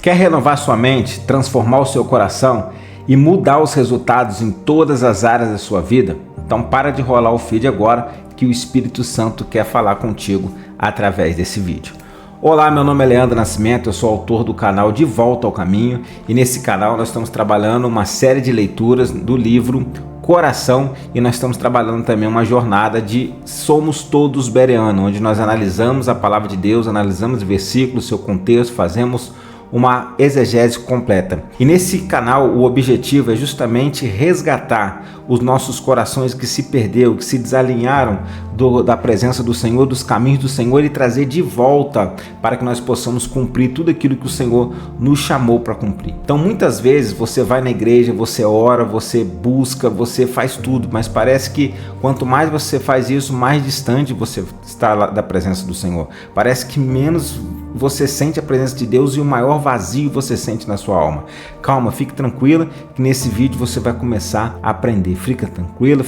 Quer renovar sua mente, transformar o seu coração e mudar os resultados em todas as áreas da sua vida? Então para de rolar o feed agora que o Espírito Santo quer falar contigo através desse vídeo. Olá, meu nome é Leandro Nascimento, eu sou autor do canal De Volta ao Caminho e nesse canal nós estamos trabalhando uma série de leituras do livro Coração e nós estamos trabalhando também uma jornada de Somos Todos Bereano, onde nós analisamos a palavra de Deus, analisamos versículos, seu contexto, fazemos uma exegese completa. E nesse canal o objetivo é justamente resgatar os nossos corações que se perderam, que se desalinharam da presença do Senhor, dos caminhos do Senhor e trazer de volta para que nós possamos cumprir tudo aquilo que o Senhor nos chamou para cumprir. Então muitas vezes você vai na igreja, você ora, você busca, você faz tudo, mas parece que quanto mais você faz isso, mais distante você está da presença do Senhor. Parece que menos você sente a presença de Deus e o maior vazio você sente na sua alma. Calma, fique tranquila que nesse vídeo você vai começar a aprender. Fica tranquila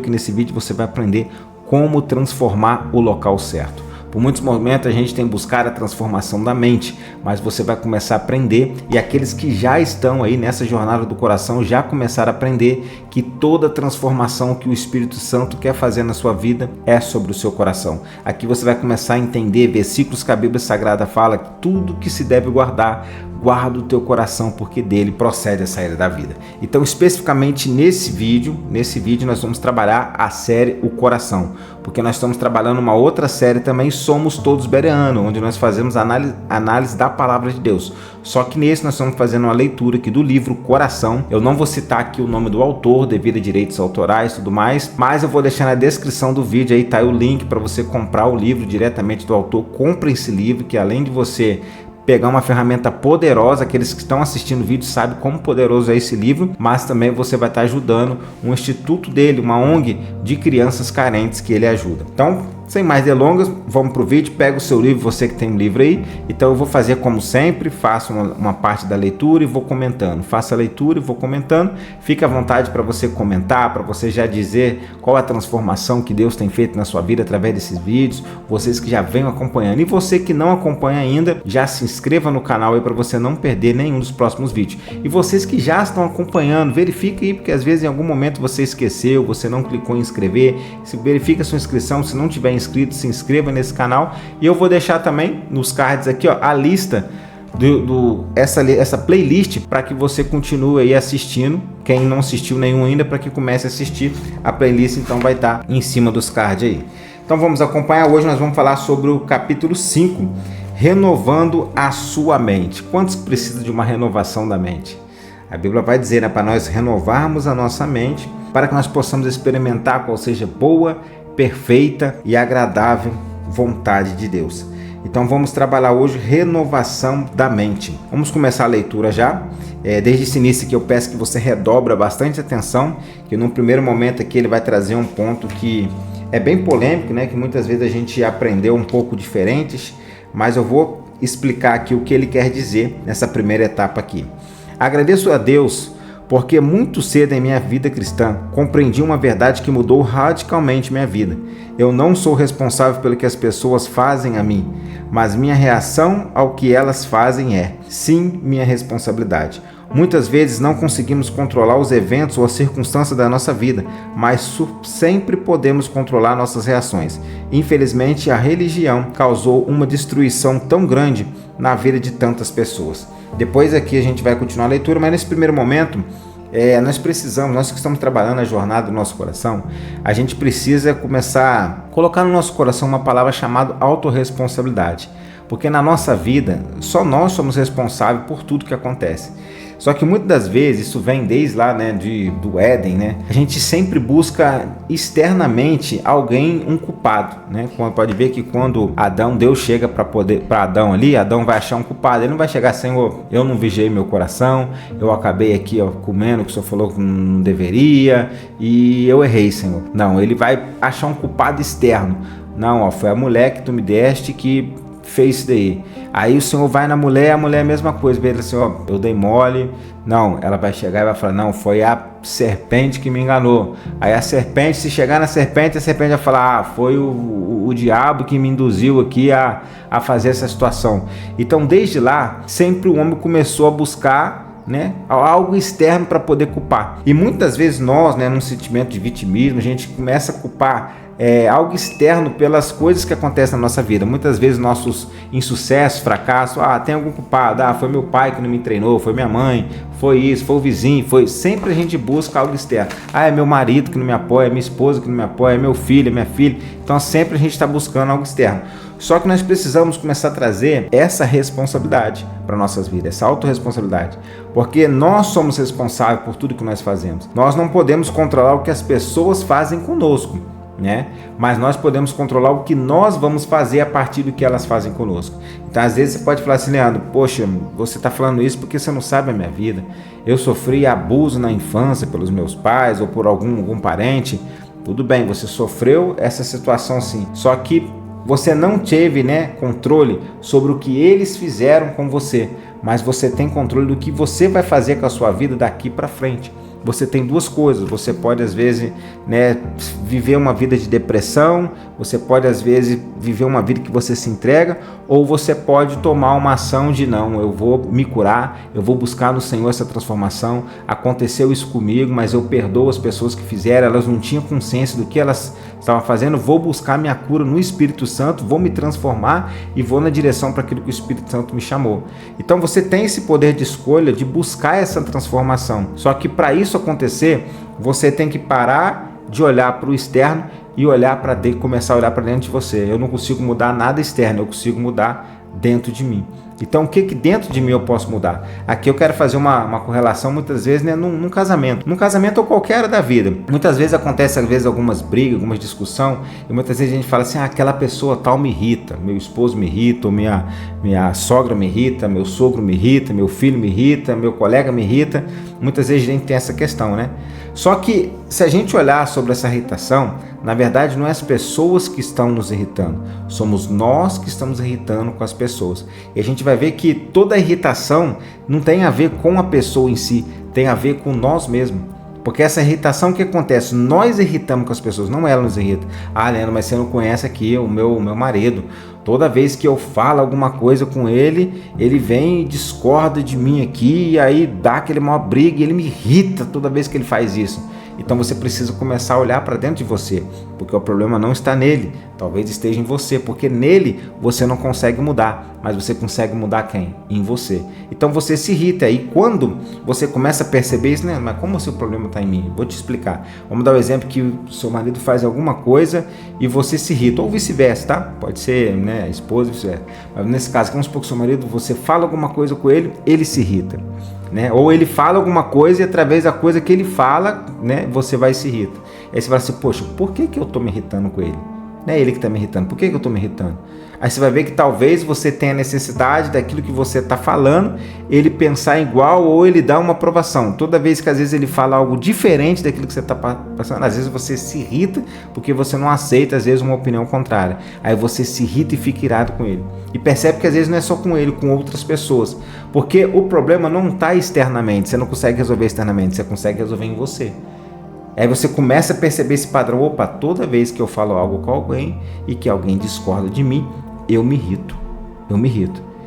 que nesse vídeo você vai aprender como transformar o local certo. Por muitos momentos a gente tem buscado a transformação da mente, mas você vai começar a aprender e aqueles que já estão aí nessa jornada do coração já começaram a aprender que toda transformação que o Espírito Santo quer fazer na sua vida é sobre o seu coração. Aqui você vai começar a entender versículos que a Bíblia Sagrada fala que tudo que se deve guardar, guarda o teu coração porque dele procede a saída da vida. Então especificamente nesse vídeo nós vamos trabalhar a série O Coração, porque nós estamos trabalhando uma outra série também, Somos Todos Bereano, onde nós fazemos análise da palavra de Deus. Só que nesse nós estamos fazendo uma leitura aqui do livro Coração. Eu não vou citar aqui o nome do autor devido a direitos autorais e tudo mais, mas eu vou deixar na descrição do vídeo aí, tá aí o link para você comprar o livro diretamente do autor. Compre esse livro que além de você pegar uma ferramenta poderosa, aqueles que estão assistindo o vídeo sabem como poderoso é esse livro, mas também você vai estar ajudando um instituto dele, uma ONG de crianças carentes que ele ajuda. Então, sem mais delongas, vamos para o vídeo, pega o seu livro, você que tem um livro aí. Então eu vou fazer como sempre, faço uma parte da leitura e vou comentando. Faça a leitura e vou comentando. Fique à vontade para você comentar, para você já dizer qual a transformação que Deus tem feito na sua vida através desses vídeos. Vocês que já vêm acompanhando e você que não acompanha ainda, já se inscreva no canal aí para você não perder nenhum dos próximos vídeos. E vocês que já estão acompanhando, verifique aí, porque às vezes em algum momento você esqueceu, você não clicou em inscrever. Verifique a sua inscrição, se não tiver inscrito, se inscreva nesse canal e eu vou deixar também nos cards aqui ó, a lista essa playlist para que você continue aí assistindo. Quem não assistiu nenhum ainda, para que comece a assistir a playlist, então vai estar em cima dos cards aí. Então vamos acompanhar. Hoje nós vamos falar sobre o capítulo 5, renovando a sua mente. Quantos precisam de uma renovação da mente? A Bíblia vai dizer, né, para nós renovarmos a nossa mente para que nós possamos experimentar qual seja boa, perfeita e agradável vontade de Deus. Então vamos trabalhar hoje renovação da mente. Vamos começar a leitura já. Desde esse início que eu peço que você redobra bastante atenção, que no primeiro momento aqui ele vai trazer um ponto que é bem polêmico, né? Que muitas vezes a gente aprendeu um pouco diferentes, mas eu vou explicar aqui o que ele quer dizer nessa primeira etapa aqui. Agradeço a Deus porque muito cedo em minha vida cristã compreendi uma verdade que mudou radicalmente minha vida. Eu não sou responsável pelo que as pessoas fazem a mim, mas minha reação ao que elas fazem é, sim, minha responsabilidade. Muitas vezes não conseguimos controlar os eventos ou as circunstâncias da nossa vida, mas sempre podemos controlar nossas reações. Infelizmente, a religião causou uma destruição tão grande na vida de tantas pessoas. Depois aqui a gente vai continuar a leitura, mas nesse primeiro momento nós que estamos trabalhando a jornada do nosso coração, a gente precisa começar a colocar no nosso coração uma palavra chamada autorresponsabilidade. Porque na nossa vida, só nós somos responsáveis por tudo que acontece. Só que muitas das vezes, isso vem desde lá, né, do Éden, né? A gente sempre busca externamente alguém, um culpado, né? Pode ver que quando Deus chega para Adão ali, Adão vai achar um culpado. Ele não vai chegar, Senhor, eu não vigiei meu coração, eu acabei aqui comendo o que o Senhor falou que não deveria e eu errei, Senhor. Não, ele vai achar um culpado externo. Não, foi a mulher que tu me deste que fez isso daí. Aí o Senhor vai na mulher, a mulher é a mesma coisa. Ele assim, ó, eu dei mole. Não, ela vai chegar e vai falar, não, foi a serpente que me enganou. Aí a serpente, se chegar na serpente, a serpente vai falar, foi o diabo que me induziu aqui a fazer essa situação. Então, desde lá, sempre o homem começou a buscar, né, algo externo para poder culpar. E muitas vezes nós, né, num sentimento de vitimismo, a gente começa a culpar algo externo pelas coisas que acontecem na nossa vida. Muitas vezes nossos insucessos, fracassos, tem algum culpado, foi meu pai que não me treinou, foi minha mãe, foi isso, foi o vizinho, foi... Sempre a gente busca algo externo. É meu marido que não me apoia, é minha esposa que não me apoia, é meu filho, é minha filha. Então sempre a gente está buscando algo externo. Só que nós precisamos começar a trazer essa responsabilidade para nossas vidas, essa autorresponsabilidade, porque nós somos responsáveis por tudo que nós fazemos. Nós não podemos controlar o que as pessoas fazem conosco, né? Mas nós podemos controlar o que nós vamos fazer a partir do que elas fazem conosco. Então às vezes você pode falar assim, Leandro, poxa, você está falando isso porque você não sabe a minha vida. Eu sofri abuso na infância pelos meus pais ou por algum parente. Tudo bem, você sofreu essa situação sim, só que você não teve, né, controle sobre o que eles fizeram com você, mas você tem controle do que você vai fazer com a sua vida daqui para frente. Você tem duas coisas, você pode às vezes, né, viver uma vida de depressão, você pode às vezes viver uma vida que você se entrega, ou você pode tomar uma ação de não, eu vou me curar, eu vou buscar no Senhor essa transformação, aconteceu isso comigo, mas eu perdoo as pessoas que fizeram, elas não tinham consciência do que elas estavam fazendo, vou buscar minha cura no Espírito Santo, vou me transformar e vou na direção para aquilo que o Espírito Santo me chamou. Então você tem esse poder de escolha de buscar essa transformação, só que para isso acontecer, você tem que parar de olhar para o externo e olhar para dentro, começar a olhar para dentro de você. Eu não consigo mudar nada externo, eu consigo mudar dentro de mim. Então o que dentro de mim eu posso mudar? Aqui eu quero fazer uma correlação muitas vezes, né, num casamento. Num casamento ou qualquer área da vida. Muitas vezes acontece algumas brigas, algumas discussões, e muitas vezes a gente fala assim, aquela pessoa tal me irrita, meu esposo me irrita, ou minha sogra me irrita, meu sogro me irrita, meu filho me irrita, meu colega me irrita. Muitas vezes a gente tem essa questão, né? Só que se a gente olhar sobre essa irritação, na verdade não é as pessoas que estão nos irritando, somos nós que estamos irritando com as pessoas. E a gente vai ver que toda irritação não tem a ver com a pessoa em si, tem a ver com nós mesmos. Porque essa irritação que acontece, nós irritamos com as pessoas, não ela nos irrita. Leandro, mas você não conhece aqui o meu marido. Toda vez que eu falo alguma coisa com ele, ele vem e discorda de mim aqui, e aí dá aquele maior briga, e ele me irrita toda vez que ele faz isso. Então você precisa começar a olhar para dentro de você, porque o problema não está nele, talvez esteja em você, porque nele você não consegue mudar, mas você consegue mudar quem? Em você. Então você se irrita, e quando você começa a perceber isso, né? Mas como o seu problema está em mim? Vou te explicar. Vamos dar o exemplo que o seu marido faz alguma coisa e você se irrita, ou vice-versa, tá? Pode ser, né, a esposa, vice-versa. Mas nesse caso, vamos supor que o seu marido, você fala alguma coisa com ele, ele se irrita. Né? Ou ele fala alguma coisa e através da coisa que ele fala, né, você vai se irrita. Aí você vai assim, poxa, por que eu estou me irritando com ele? Não é ele que está me irritando, por que eu estou me irritando? Aí você vai ver que talvez você tenha necessidade daquilo que você está falando, ele pensar igual ou ele dar uma aprovação. Toda vez que às vezes ele fala algo diferente daquilo que você está passando, às vezes você se irrita porque você não aceita às vezes uma opinião contrária. Aí você se irrita e fica irado com ele. E percebe que às vezes não é só com ele, com outras pessoas. Porque o problema não está externamente, você não consegue resolver externamente, você consegue resolver em você. Aí você começa a perceber esse padrão, opa, toda vez que eu falo algo com alguém e que alguém discorda de mim, eu me irrito.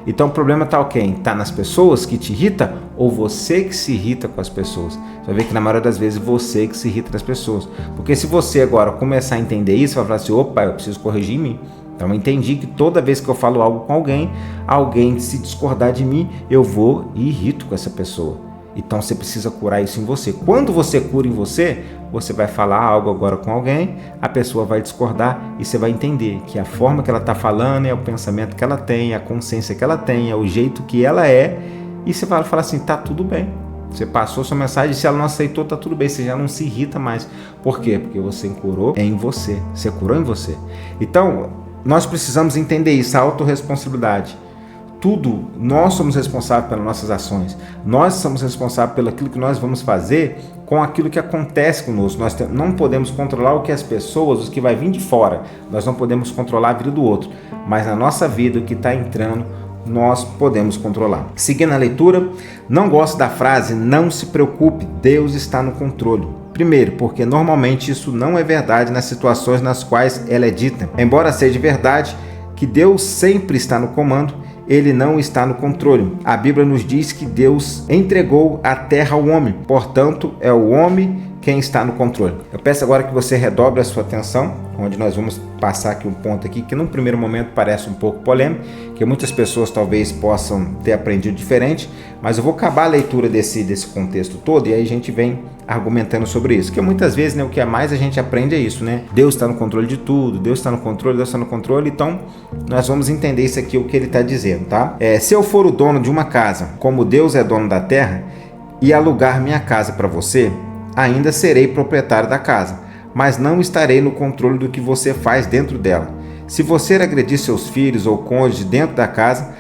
Então o problema está quem? Está nas pessoas que te irritam ou você que se irrita com as pessoas? Você vai ver que na maioria das vezes você que se irrita das pessoas. Porque se você agora começar a entender isso, vai falar assim, opa, eu preciso corrigir em mim. Então eu entendi que toda vez que eu falo algo com alguém se discordar de mim, eu vou e irrito com essa pessoa. Então você precisa curar isso em você. Quando você cura em você, você vai falar algo agora com alguém, a pessoa vai discordar e você vai entender que a forma que ela está falando é o pensamento que ela tem, a consciência que ela tem, é o jeito que ela é, e você vai falar assim, tá tudo bem. Você passou sua mensagem, se ela não aceitou, tá tudo bem, você já não se irrita mais. Por quê? Porque você curou em você, você curou em você. Então, nós precisamos entender isso, a autorresponsabilidade. tudo, nós somos responsáveis pelas nossas ações. Nós somos responsáveis pelo aquilo que nós vamos fazer com aquilo que acontece conosco. Nós não podemos controlar o que as pessoas, o que vai vir de fora. Nós não podemos controlar a vida do outro. Mas na nossa vida, o que está entrando, nós podemos controlar. Seguindo a leitura, não gosto da frase "não se preocupe, Deus está no controle". Primeiro, porque normalmente isso não é verdade nas situações nas quais ela é dita. Embora seja verdade que Deus sempre está no comando, ele não está no controle. A Bíblia nos diz que Deus entregou a terra ao homem, portanto, é o homem quem está no controle. Eu peço agora que você redobre a sua atenção, onde nós vamos passar aqui um ponto aqui que num primeiro momento parece um pouco polêmico, que muitas pessoas talvez possam ter aprendido diferente, mas eu vou acabar a leitura desse contexto todo e aí a gente vem argumentando sobre isso, que muitas vezes, né, o que é mais a gente aprende é isso, né? Deus está no controle de tudo, Deus está no controle, Deus está no controle, então nós vamos entender isso aqui, o que ele está dizendo, tá? Se eu for o dono de uma casa, como Deus é dono da terra, e alugar minha casa para você, ainda serei proprietário da casa, mas não estarei no controle do que você faz dentro dela. Se você agredir seus filhos ou cônjuge dentro da casa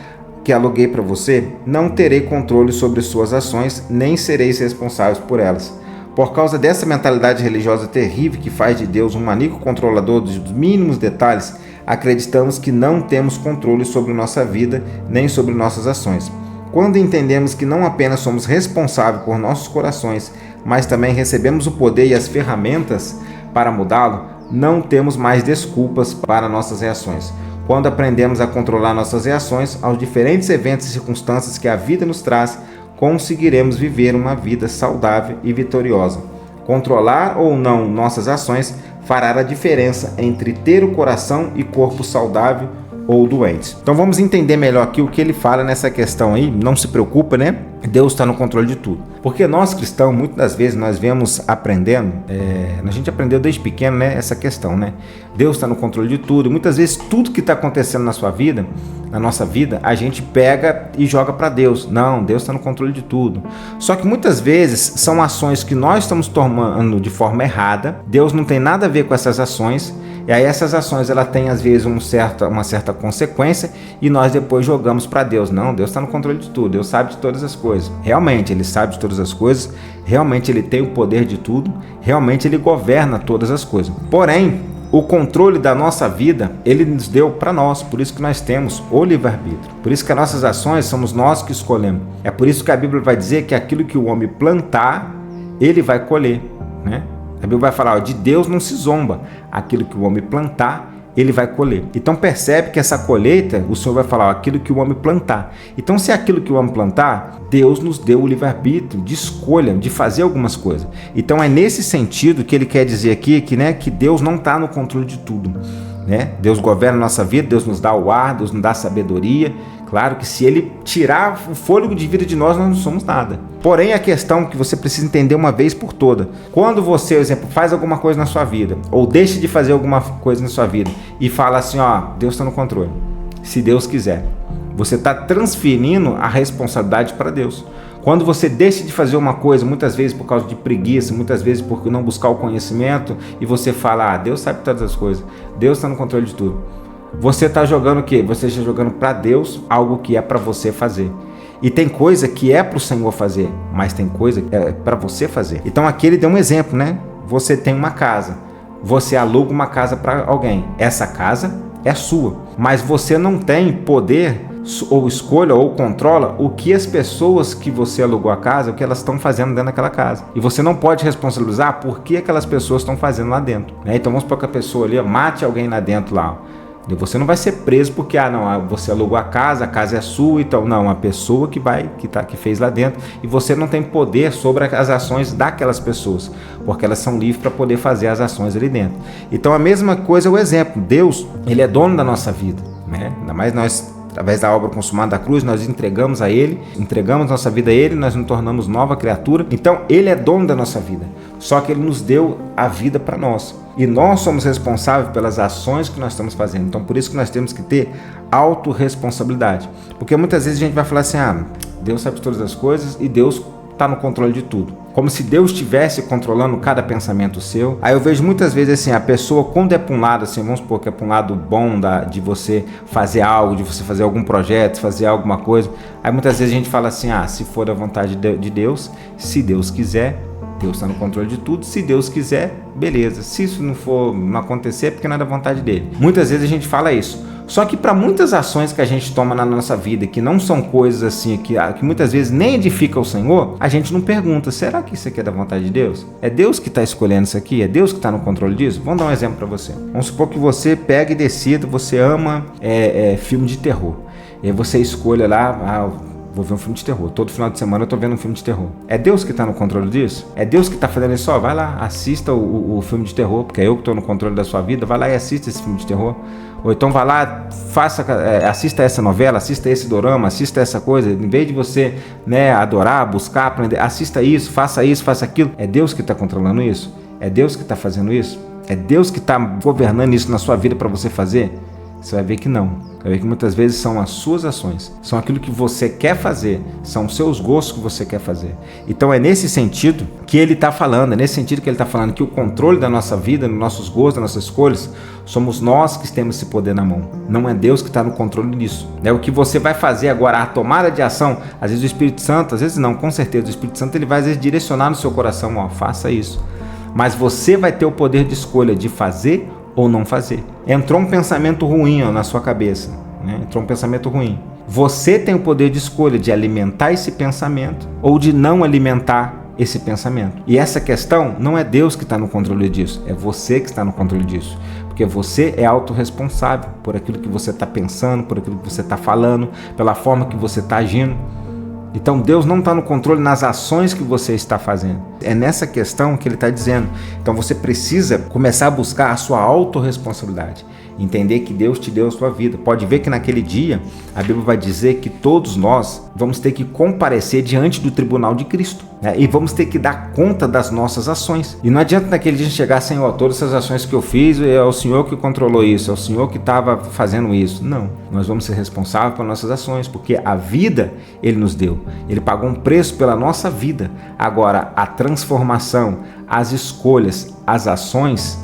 que aluguei para você, não terei controle sobre suas ações, nem sereis responsáveis por elas. Por causa dessa mentalidade religiosa terrível que faz de Deus um maníaco controlador dos mínimos detalhes, acreditamos que não temos controle sobre nossa vida, nem sobre nossas ações. Quando entendemos que não apenas somos responsáveis por nossos corações, mas também recebemos o poder e as ferramentas para mudá-lo, não temos mais desculpas para nossas reações. Quando aprendemos a controlar nossas reações aos diferentes eventos e circunstâncias que a vida nos traz, conseguiremos viver uma vida saudável e vitoriosa. Controlar ou não nossas ações fará a diferença entre ter o coração e corpo saudável ou doentes. Então vamos entender melhor aqui o que ele fala nessa questão aí. Não se preocupa, né? Deus está no controle de tudo. Porque nós cristãos, muitas das vezes, nós vemos aprendendo, a gente aprendeu desde pequeno, né, essa questão, né? Deus está no controle de tudo. E muitas vezes tudo que está acontecendo na sua vida, na nossa vida, a gente pega e joga para Deus. Não, Deus está no controle de tudo. Só que muitas vezes são ações que nós estamos tomando de forma errada. Deus não tem nada a ver com essas ações. E aí essas ações, ela tem às vezes uma certa consequência e nós depois jogamos para Deus. Não, Deus está no controle de tudo, Deus sabe de todas as coisas. Realmente, Ele sabe de todas as coisas, realmente Ele tem o poder de tudo, realmente Ele governa todas as coisas. Porém, o controle da nossa vida, Ele nos deu para nós, por isso que nós temos o livre-arbítrio. Por isso que as nossas ações somos nós que escolhemos. É por isso que a Bíblia vai dizer que aquilo que o homem plantar, ele vai colher, né? A Bíblia vai falar, de Deus não se zomba. Aquilo que o homem plantar, ele vai colher. Então percebe que essa colheita, o Senhor vai falar, aquilo que o homem plantar. Então se é aquilo que o homem plantar, Deus nos deu o livre-arbítrio de escolha, de fazer algumas coisas. Então é nesse sentido que ele quer dizer aqui que Deus não está no controle de tudo. Né? Deus governa a nossa vida, Deus nos dá o ar, Deus nos dá sabedoria. Claro que se Ele tirar o fôlego de vida de nós não somos nada. Porém, a questão que você precisa entender uma vez por toda, quando você, por exemplo, faz alguma coisa na sua vida, ou deixa de fazer alguma coisa na sua vida, e fala assim, Deus está no controle, se Deus quiser. Você está transferindo a responsabilidade para Deus. Quando você deixa de fazer uma coisa, muitas vezes por causa de preguiça, muitas vezes por não buscar o conhecimento, e você fala, Deus sabe todas as coisas, Deus está no controle de tudo. Você está jogando o quê? Você está jogando para Deus algo que é para você fazer. E tem coisa que é para o Senhor fazer, mas tem coisa que é para você fazer. Então aqui ele deu um exemplo, né? Você tem uma casa, você aluga uma casa para alguém. Essa casa é sua, mas você não tem poder ou escolha ou controla o que as pessoas que você alugou a casa, o que elas estão fazendo dentro daquela casa. E você não pode responsabilizar por que aquelas pessoas estão fazendo lá dentro. Né? Então vamos supor que a pessoa ali mate alguém lá dentro lá. Você não vai ser preso porque você alugou a casa é sua, então não, a pessoa que fez lá dentro, e você não tem poder sobre as ações daquelas pessoas, porque elas são livres para poder fazer as ações ali dentro. Então a mesma coisa é o exemplo. Deus, Ele é dono da nossa vida, né? Ainda mais nós, através da obra consumada da cruz, nós entregamos a Ele, entregamos nossa vida a Ele, nós nos tornamos nova criatura. Então Ele é dono da nossa vida, só que Ele nos deu a vida para nós. E nós somos responsáveis pelas ações que nós estamos fazendo. Então por isso que nós temos que ter autorresponsabilidade. Porque muitas vezes a gente vai falar assim, Deus sabe de todas as coisas e Deus está no controle de tudo. Como se Deus estivesse controlando cada pensamento seu. Aí eu vejo muitas vezes assim, a pessoa quando é para um lado, assim, vamos supor que é para um lado bom de você fazer algo, de você fazer algum projeto, fazer alguma coisa. Aí muitas vezes a gente fala assim, se for da vontade de Deus, se Deus quiser, Deus está no controle de tudo, se Deus quiser, beleza. Se isso não acontecer, é porque não é da vontade dele. Muitas vezes a gente fala isso. Só que para muitas ações que a gente toma na nossa vida, que não são coisas assim, que muitas vezes nem edifica o Senhor, a gente não pergunta, será que isso aqui é da vontade de Deus? É Deus que está escolhendo isso aqui? É Deus que está no controle disso? Vamos dar um exemplo para você. Vamos supor que você pega e decida, você ama filme de terror. E aí você escolha lá, vou ver um filme de terror. Todo final de semana eu tô vendo um filme de terror. É Deus que tá no controle disso? É Deus que tá fazendo isso? Vai lá, assista o filme de terror, porque é eu que tô no controle da sua vida. Vai lá e assista esse filme de terror. Ou então vai lá, assista essa novela, assista esse dorama, assista essa coisa. Em vez de você adorar, buscar, aprender, assista isso, faça aquilo. É Deus que tá controlando isso? É Deus que tá fazendo isso? É Deus que tá governando isso na sua vida para você fazer? Você vai ver que não. Vai ver que muitas vezes são as suas ações, são aquilo que você quer fazer, são os seus gostos que você quer fazer. Então é nesse sentido que ele está falando, que o controle da nossa vida, dos nossos gostos, das nossas escolhas, somos nós que temos esse poder na mão. Não é Deus que está no controle disso. O que você vai fazer agora, a tomada de ação, às vezes o Espírito Santo, às vezes não, com certeza o Espírito Santo ele vai às vezes direcionar no seu coração, faça isso. Mas você vai ter o poder de escolha de fazer ou não fazer. Entrou um pensamento ruim na sua cabeça, entrou um pensamento ruim. Você tem o poder de escolha de alimentar esse pensamento ou de não alimentar esse pensamento. E essa questão não é Deus que está no controle disso, é você que está no controle disso. Porque você é autorresponsável por aquilo que você está pensando, por aquilo que você está falando, pela forma que você está agindo. Então Deus não está no controle nas ações que você está fazendo. É nessa questão que ele está dizendo. Então você precisa começar a buscar a sua autorresponsabilidade. Entender que Deus te deu a sua vida. Pode ver que naquele dia a Bíblia vai dizer que todos nós vamos ter que comparecer diante do tribunal de Cristo, e vamos ter que dar conta das nossas ações. E não adianta naquele dia chegar, Senhor, todas essas ações que eu fiz, é o Senhor que controlou isso, é o Senhor que estava fazendo isso. Não, nós vamos ser responsáveis pelas nossas ações, porque a vida Ele nos deu. Ele pagou um preço pela nossa vida. Agora, a transformação, as escolhas, as ações,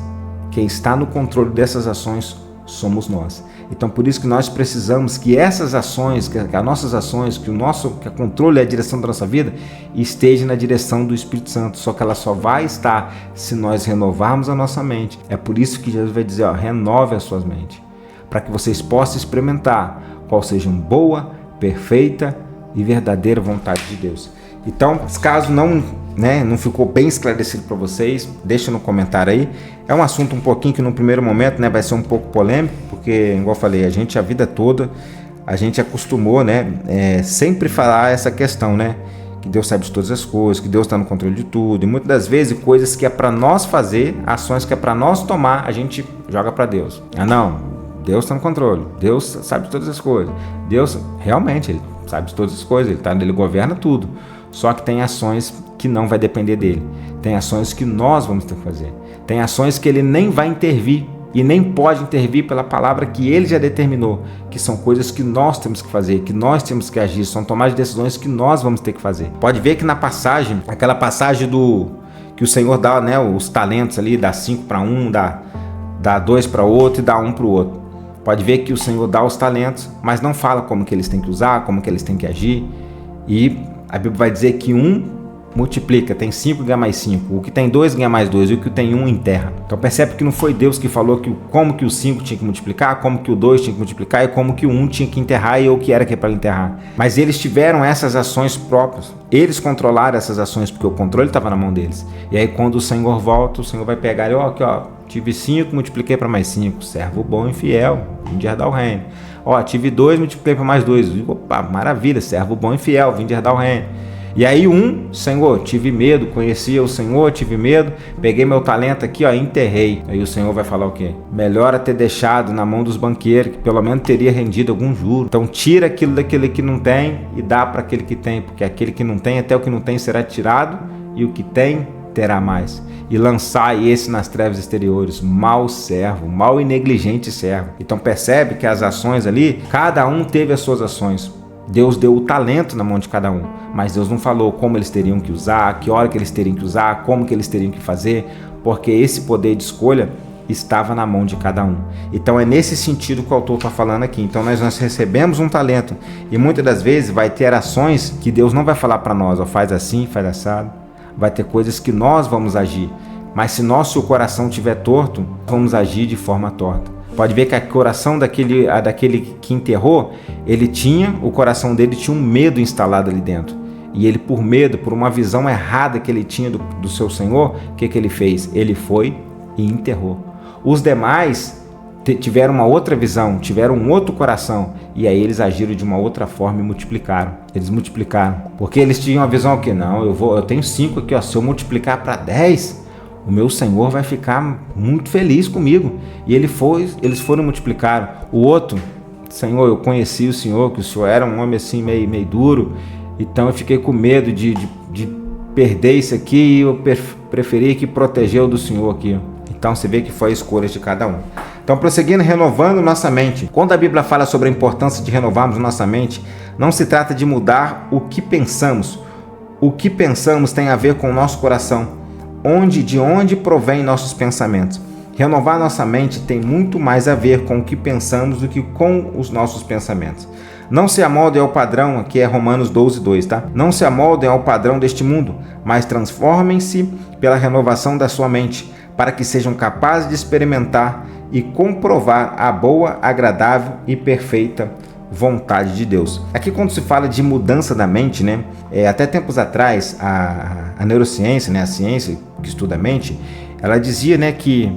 quem está no controle dessas ações somos nós. Então por isso que nós precisamos que essas ações, que as nossas ações, que o controle e a direção da nossa vida esteja na direção do Espírito Santo. Só que ela só vai estar se nós renovarmos a nossa mente. É por isso que Jesus vai dizer, renove as suas mentes, para que vocês possam experimentar qual seja uma boa, perfeita e verdadeira vontade de Deus. Então, caso não ficou bem esclarecido para vocês, deixa no comentário aí. É um assunto um pouquinho que no primeiro momento vai ser um pouco polêmico, porque, igual eu falei, a vida toda, a gente acostumou, sempre falar essa questão, que Deus sabe de todas as coisas, que Deus está no controle de tudo, e muitas das vezes coisas que é para nós fazer, ações que é para nós tomar, a gente joga para Deus. Não, Deus está no controle, Deus sabe de todas as coisas, Deus realmente Ele sabe de todas as coisas, Ele governa tudo. Só que tem ações que não vai depender dele. Tem ações que nós vamos ter que fazer. Tem ações que ele nem vai intervir e nem pode intervir pela palavra que ele já determinou, que são coisas que nós temos que fazer, que nós temos que agir, são tomadas de decisões que nós vamos ter que fazer. Pode ver que na passagem, aquela passagem que o Senhor dá, os talentos ali, dá 5 para um, dá 2 para outro e dá 1 para o outro. Pode ver que o Senhor dá os talentos, mas não fala como que eles têm que usar, como que eles têm que agir. E a Bíblia vai dizer que um multiplica, tem 5 ganha mais 5, o que tem 2 ganha mais 2 e o que tem 1 enterra. Então percebe que não foi Deus que falou como que o 5 tinha que multiplicar, como que o 2 tinha que multiplicar e como que o 1 tinha que enterrar e o que era que é para enterrar. Mas eles tiveram essas ações próprias, eles controlaram essas ações porque o controle estava na mão deles. E aí quando o Senhor volta, o Senhor vai pegar e tive 5, multipliquei para mais 5, servo bom e fiel, vinde herdar o reino. Tive 2, multipliquei para mais 2, opa, maravilha, servo bom e fiel, vinde herdar o reino. E aí Senhor, tive medo, conhecia o Senhor, tive medo, peguei meu talento aqui, enterrei. Aí o Senhor vai falar o quê? Melhor é ter deixado na mão dos banqueiros, que pelo menos teria rendido algum juro. Então tira aquilo daquele que não tem e dá para aquele que tem, porque aquele que não tem, até o que não tem será tirado, e o que tem terá mais. E lançai esse nas trevas exteriores, mau servo, mau e negligente servo. Então percebe que as ações ali, cada um teve as suas ações. Deus deu o talento na mão de cada um, mas Deus não falou como eles teriam que usar, que hora que eles teriam que usar, como que eles teriam que fazer, porque esse poder de escolha estava na mão de cada um. Então é nesse sentido que o autor está falando aqui. Então nós recebemos um talento e muitas das vezes vai ter ações que Deus não vai falar para nós, ó, faz assim, faz assado. Vai ter coisas que nós vamos agir, mas se nosso coração estiver torto, vamos agir de forma torta. Pode ver que o coração daquele que enterrou, o coração dele tinha um medo instalado ali dentro. E ele, por medo, por uma visão errada que ele tinha do seu Senhor, o que ele fez? Ele foi e enterrou. Os demais tiveram uma outra visão, tiveram um outro coração, e aí eles agiram de uma outra forma e multiplicaram. Eles multiplicaram, porque eles tinham a visão que não, eu tenho 5 aqui, ó, se eu multiplicar para 10, o meu Senhor vai ficar muito feliz comigo. E eles foram multiplicar. O outro, Senhor, eu conheci o Senhor, que o Senhor era um homem assim meio duro, então eu fiquei com medo de perder isso aqui, e eu preferi que protegeu do Senhor aqui. Então você vê que foi a escolha de cada um. Então, prosseguindo, renovando nossa mente. Quando a Bíblia fala sobre a importância de renovarmos nossa mente, não se trata de mudar o que pensamos. O que pensamos tem a ver com o nosso coração, de onde provém nossos pensamentos. Renovar nossa mente tem muito mais a ver com o que pensamos do que com os nossos pensamentos. Não se amoldem ao padrão, aqui é Romanos 12:2, tá? Não se amoldem ao padrão deste mundo, mas transformem-se pela renovação da sua mente, para que sejam capazes de experimentar e comprovar a boa, agradável e perfeita vontade de Deus. Aqui, quando se fala de mudança da mente, né, até tempos atrás, a neurociência, né, a ciência que estuda a mente, ela dizia, né, que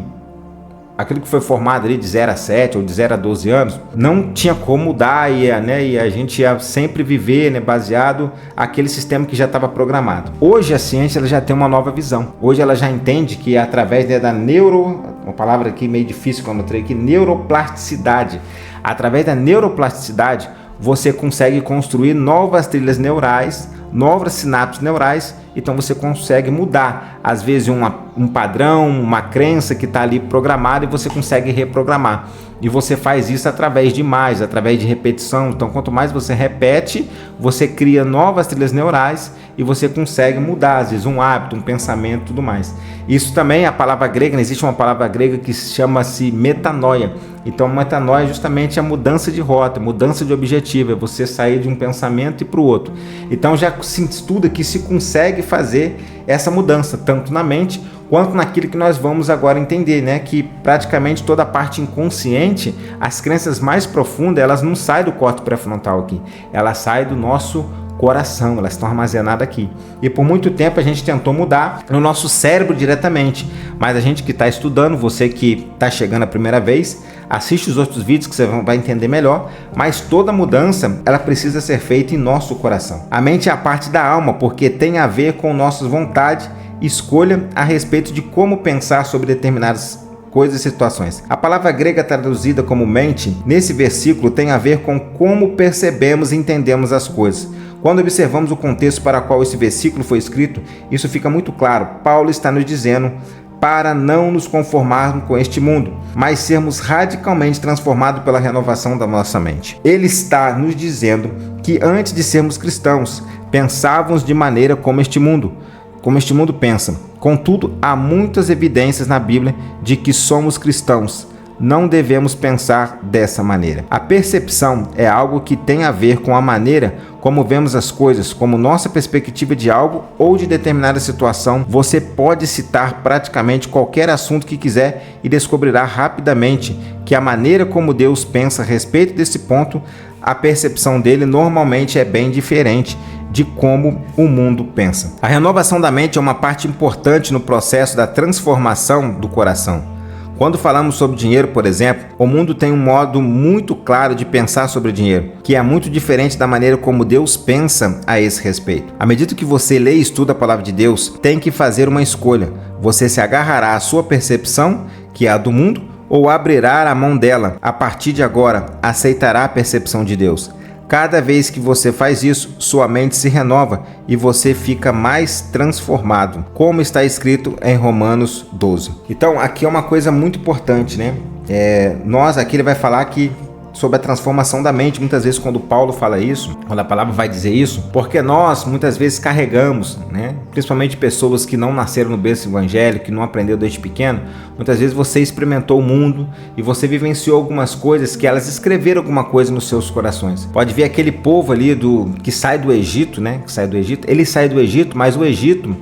aquilo que foi formado ali de 0 a 7 ou de 0 a 12 anos, não tinha como mudar e a gente ia sempre viver, né, baseado naquele sistema que já estava programado. Hoje a ciência ela já tem uma nova visão. Hoje ela já entende que através da uma palavra aqui meio difícil que eu anotei aqui, neuroplasticidade. Através da neuroplasticidade, você consegue construir novas trilhas neurais, novas sinapses neurais, então você consegue mudar, às vezes, um padrão, uma crença que está ali programada e você consegue reprogramar. E você faz isso através de imagens, através de repetição. Então, quanto mais você repete, você cria novas trilhas neurais e você consegue mudar, às vezes, um hábito, um pensamento e tudo mais. Isso também, a palavra grega, existe uma palavra grega que chama-se metanoia. Então, metanoia é justamente a mudança de rota, mudança de objetivo, é você sair de um pensamento e para o outro. Então, já se estuda que se consegue fazer essa mudança, tanto na mente quanto naquilo que nós vamos agora entender, né? Que praticamente toda a parte inconsciente, as crenças mais profundas, elas não saem do córtex pré-frontal aqui, elas saem do nosso coração, elas estão armazenadas aqui. E por muito tempo a gente tentou mudar no nosso cérebro diretamente, mas a gente que está estudando, você que está chegando a primeira vez, assiste os outros vídeos que você vai entender melhor, mas toda mudança, ela precisa ser feita em nosso coração. A mente é a parte da alma, porque tem a ver com nossas vontades, escolha a respeito de como pensar sobre determinadas coisas e situações. A palavra grega traduzida como mente, nesse versículo, tem a ver com como percebemos e entendemos as coisas. Quando observamos o contexto para o qual esse versículo foi escrito, isso fica muito claro. Paulo está nos dizendo para não nos conformarmos com este mundo, mas sermos radicalmente transformados pela renovação da nossa mente. Ele está nos dizendo que antes de sermos cristãos, pensávamos de maneira como este mundo pensa. Contudo, há muitas evidências na Bíblia de que somos cristãos. Não devemos pensar dessa maneira. A percepção é algo que tem a ver com a maneira como vemos as coisas, como nossa perspectiva de algo ou de determinada situação. Você pode citar praticamente qualquer assunto que quiser e descobrirá rapidamente que a maneira como Deus pensa a respeito desse ponto, a percepção dele normalmente é bem diferente de como o mundo pensa. A renovação da mente é uma parte importante no processo da transformação do coração. Quando falamos sobre dinheiro, por exemplo, o mundo tem um modo muito claro de pensar sobre dinheiro, que é muito diferente da maneira como Deus pensa a esse respeito. À medida que você lê e estuda a palavra de Deus, tem que fazer uma escolha. Você se agarrará à sua percepção, que é a do mundo, ou abrirá a mão dela. A partir de agora, aceitará a percepção de Deus. Cada vez que você faz isso, sua mente se renova e você fica mais transformado, como está escrito em Romanos 12. Então, aqui é uma coisa muito importante, né? Aqui ele vai falar que sobre a transformação da mente, muitas vezes quando Paulo fala isso, quando a palavra vai dizer isso, porque nós muitas vezes carregamos, né? Principalmente pessoas que não nasceram no berço evangélico, que não aprenderam desde pequeno, muitas vezes você experimentou o mundo e você vivenciou algumas coisas que elas escreveram alguma coisa nos seus corações. Pode ver aquele povo ali que sai do Egito, né? Que sai do Egito, ele sai do Egito, mas o Egito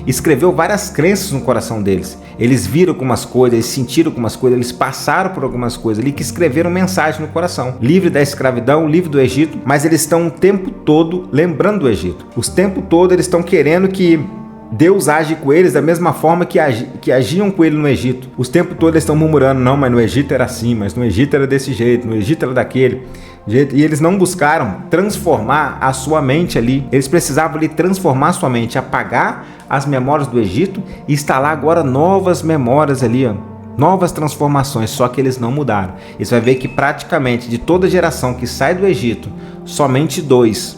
escreveu várias crenças no coração deles. Eles viram algumas coisas, eles sentiram algumas coisas, eles passaram por algumas coisas ali que escreveram mensagem no coração. Livre da escravidão, livre do Egito, mas eles estão o tempo todo lembrando do Egito. O tempo todo eles estão querendo que Deus age com eles da mesma forma que agiam com ele no Egito. Os tempos todos eles estão murmurando, não, mas no Egito era assim, mas no Egito era desse jeito, no Egito era daquele jeito. E eles não buscaram transformar a sua mente ali. Eles precisavam ali transformar a sua mente, apagar as memórias do Egito e instalar agora novas memórias ali, ó. Novas transformações, só que eles não mudaram. E você vai ver que praticamente de toda geração que sai do Egito, somente dois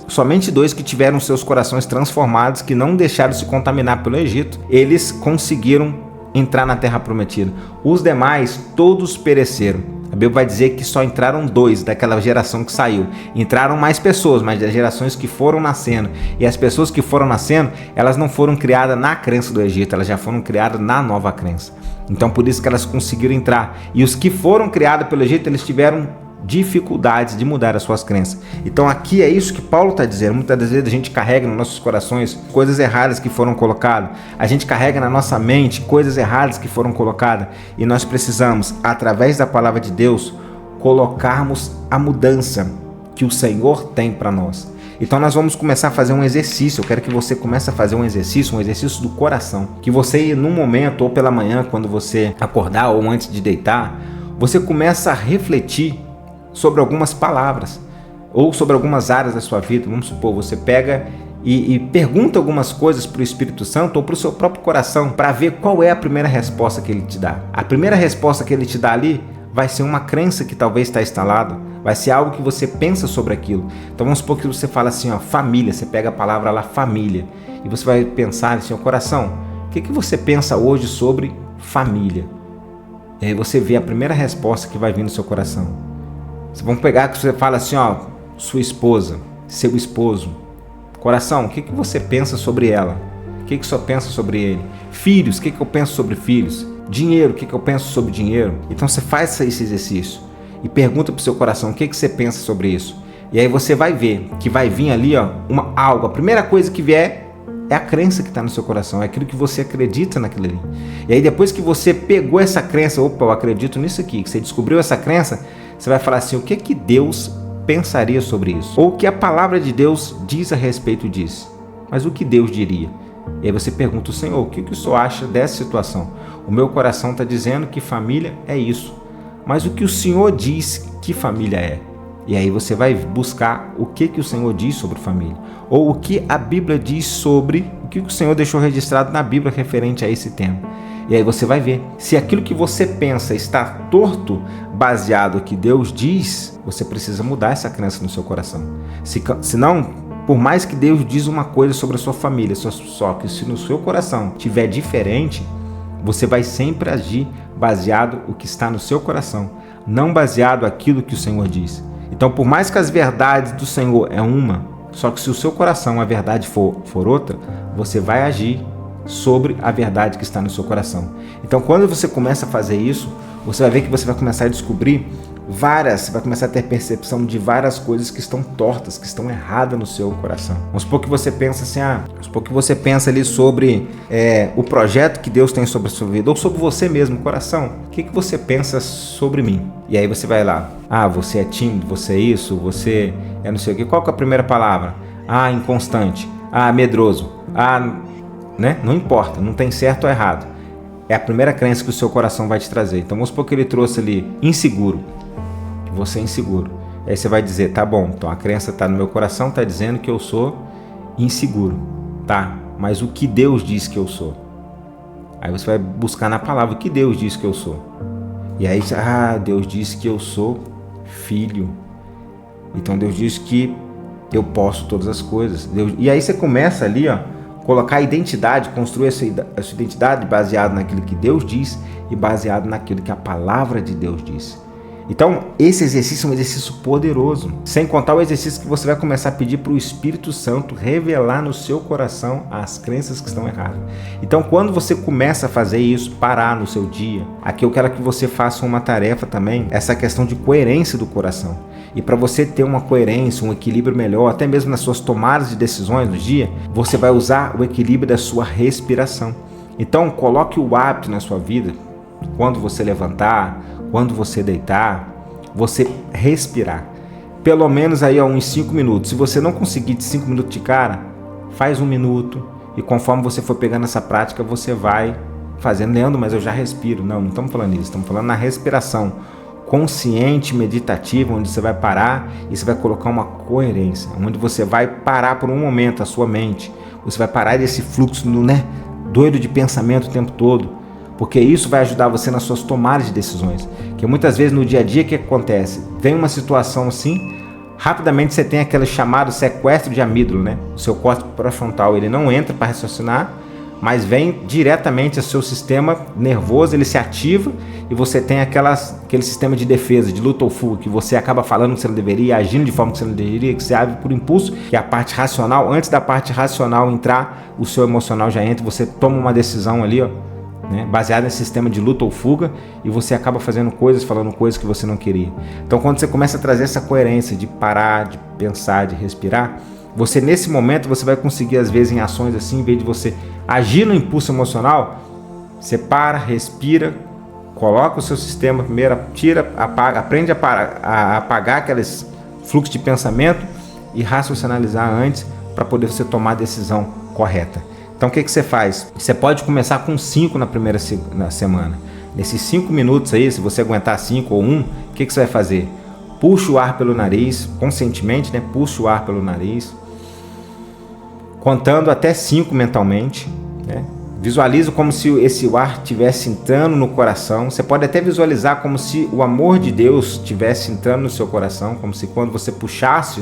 que tiveram seus corações transformados, que não deixaram se contaminar pelo Egito, eles conseguiram entrar na Terra Prometida. Os demais, todos pereceram. A Bíblia vai dizer que só entraram 2 daquela geração que saiu. Entraram mais pessoas, mas das gerações que foram nascendo. E as pessoas que foram nascendo, elas não foram criadas na crença do Egito, elas já foram criadas na nova crença. Então por isso que elas conseguiram entrar. E os que foram criados pelo Egito, eles tiveram dificuldades de mudar as suas crenças. Então aqui é isso que Paulo está dizendo. Muitas das vezes a gente carrega nos nossos corações coisas erradas que foram colocadas. A gente carrega na nossa mente coisas erradas que foram colocadas. E nós precisamos, através da palavra de Deus, colocarmos a mudança que o Senhor tem para nós. Então nós vamos começar a fazer um exercício. Eu quero que você comece a fazer um exercício do coração. Que você, num momento, ou pela manhã, quando você acordar, ou antes de deitar, você começa a refletir sobre algumas palavras, ou sobre algumas áreas da sua vida. Vamos supor, você pega e pergunta algumas coisas para o Espírito Santo, ou para o seu próprio coração, para ver qual é a primeira resposta que ele te dá. A primeira resposta que ele te dá ali vai ser uma crença que talvez está instalada, vai ser algo que você pensa sobre aquilo. Então vamos supor que você fala assim, ó, família, você pega a palavra lá, família, e você vai pensar assim, ó, coração, o que você pensa hoje sobre família? E aí você vê a primeira resposta que vai vir no seu coração. Vamos pegar que você fala assim, ó, sua esposa, seu esposo, coração, o que você pensa sobre ela? O que você pensa sobre ele? Filhos, o que eu penso sobre filhos? Dinheiro, o que eu penso sobre dinheiro? Então você faz esse exercício e pergunta para o seu coração, o que você pensa sobre isso? E aí você vai ver que vai vir ali, ó, algo. A primeira coisa que vier é a crença que está no seu coração, é aquilo que você acredita naquilo ali. E aí depois que você pegou essa crença, opa, eu acredito nisso aqui, que você descobriu essa crença, você vai falar assim, o que Deus pensaria sobre isso? Ou o que a palavra de Deus diz a respeito disso? Mas o que Deus diria? E aí você pergunta, Senhor, o que o Senhor acha dessa situação? O meu coração está dizendo que família é isso. Mas o que o Senhor diz que família é? E aí você vai buscar o que o Senhor diz sobre família. Ou o que a Bíblia diz sobre o que o Senhor deixou registrado na Bíblia referente a esse tema. E aí você vai ver, se aquilo que você pensa está torto, baseado no que Deus diz, você precisa mudar essa crença no seu coração. Senão, por mais que Deus diz uma coisa sobre a sua família, só que se no seu coração estiver diferente, você vai sempre agir baseado no que está no seu coração, não baseado naquilo que o Senhor diz. Então, por mais que as verdades do Senhor é uma, só que se o seu coração a verdade for outra, você vai agir sobre a verdade que está no seu coração. Então, quando você começa a fazer isso, você vai ver que você vai começar a descobrir você vai começar a ter percepção de várias coisas que estão tortas, que estão erradas no seu coração. Vamos supor que você pensa assim, vamos supor que você pensa ali sobre o projeto que Deus tem sobre a sua vida, ou sobre você mesmo, coração. O que você pensa sobre mim? E aí você vai lá, você é tímido, você é isso, você é não sei o que. Qual que é a primeira palavra? Inconstante, medroso, né? Não importa, não tem certo ou errado. É a primeira crença que o seu coração vai te trazer. Então vamos supor que ele trouxe ali inseguro. Você é inseguro. Aí você vai dizer, tá bom, então a crença está no meu coração, está dizendo que eu sou inseguro. Tá, mas o que Deus diz que eu sou? Aí você vai buscar na palavra o que Deus diz que eu sou. E aí, Deus diz que eu sou filho. Então Deus diz que eu posso todas as coisas. E aí você começa ali, colocar a identidade, construir essa identidade baseada naquilo que Deus diz e baseado naquilo que a palavra de Deus diz. Então, esse exercício é um exercício poderoso. Sem contar o exercício que você vai começar a pedir para o Espírito Santo revelar no seu coração as crenças que estão erradas. Então, quando você começa a fazer isso, parar no seu dia, aqui eu quero que você faça uma tarefa também, essa questão de coerência do coração. E para você ter uma coerência, um equilíbrio melhor, até mesmo nas suas tomadas de decisões no dia, você vai usar o equilíbrio da sua respiração. Então, coloque o hábito na sua vida, quando você levantar, quando você deitar, você respirar. Pelo menos aí uns 5 minutos. Se você não conseguir de 5 minutos de cara, faz 1 minuto. E conforme você for pegando essa prática, você vai fazendo. Leandro, mas eu já respiro. Não estamos falando nisso. Estamos falando na respiração consciente, meditativa, onde você vai parar e você vai colocar uma coerência. Onde você vai parar por um momento a sua mente. Você vai parar desse fluxo, doido de pensamento o tempo todo. Porque isso vai ajudar você nas suas tomadas de decisões. Que muitas vezes no dia a dia o que acontece? Vem uma situação assim, rapidamente você tem aquele chamado sequestro de amígdala, O seu córtex pré-frontal, ele não entra para raciocinar, mas vem diretamente ao seu sistema nervoso, ele se ativa e você tem aquele sistema de defesa, de luta ou fuga, que você acaba falando que você não deveria, agindo de forma que você não deveria, que você age por impulso, que é a parte racional. Antes da parte racional entrar, o seu emocional já entra, você toma uma decisão ali, baseado nesse sistema de luta ou fuga, e você acaba fazendo coisas, falando coisas que você não queria. Então, quando você começa a trazer essa coerência de parar, de pensar, de respirar, você nesse momento você vai conseguir, às vezes, em ações assim, em vez de você agir no impulso emocional, você para, respira, coloca o seu sistema primeiro, tira, apaga, aprende a apagar aqueles fluxos de pensamento e racionalizar antes para poder você tomar a decisão correta. Então o que você faz? Você pode começar com 5 na primeira semana. Nesses 5 minutos aí, se você aguentar 5 ou 1, o que você vai fazer? Puxa o ar pelo nariz, conscientemente, Puxa o ar pelo nariz, contando até 5 mentalmente, Visualiza como se esse ar estivesse entrando no coração. Você pode até visualizar como se o amor de Deus estivesse entrando no seu coração, como se quando você puxasse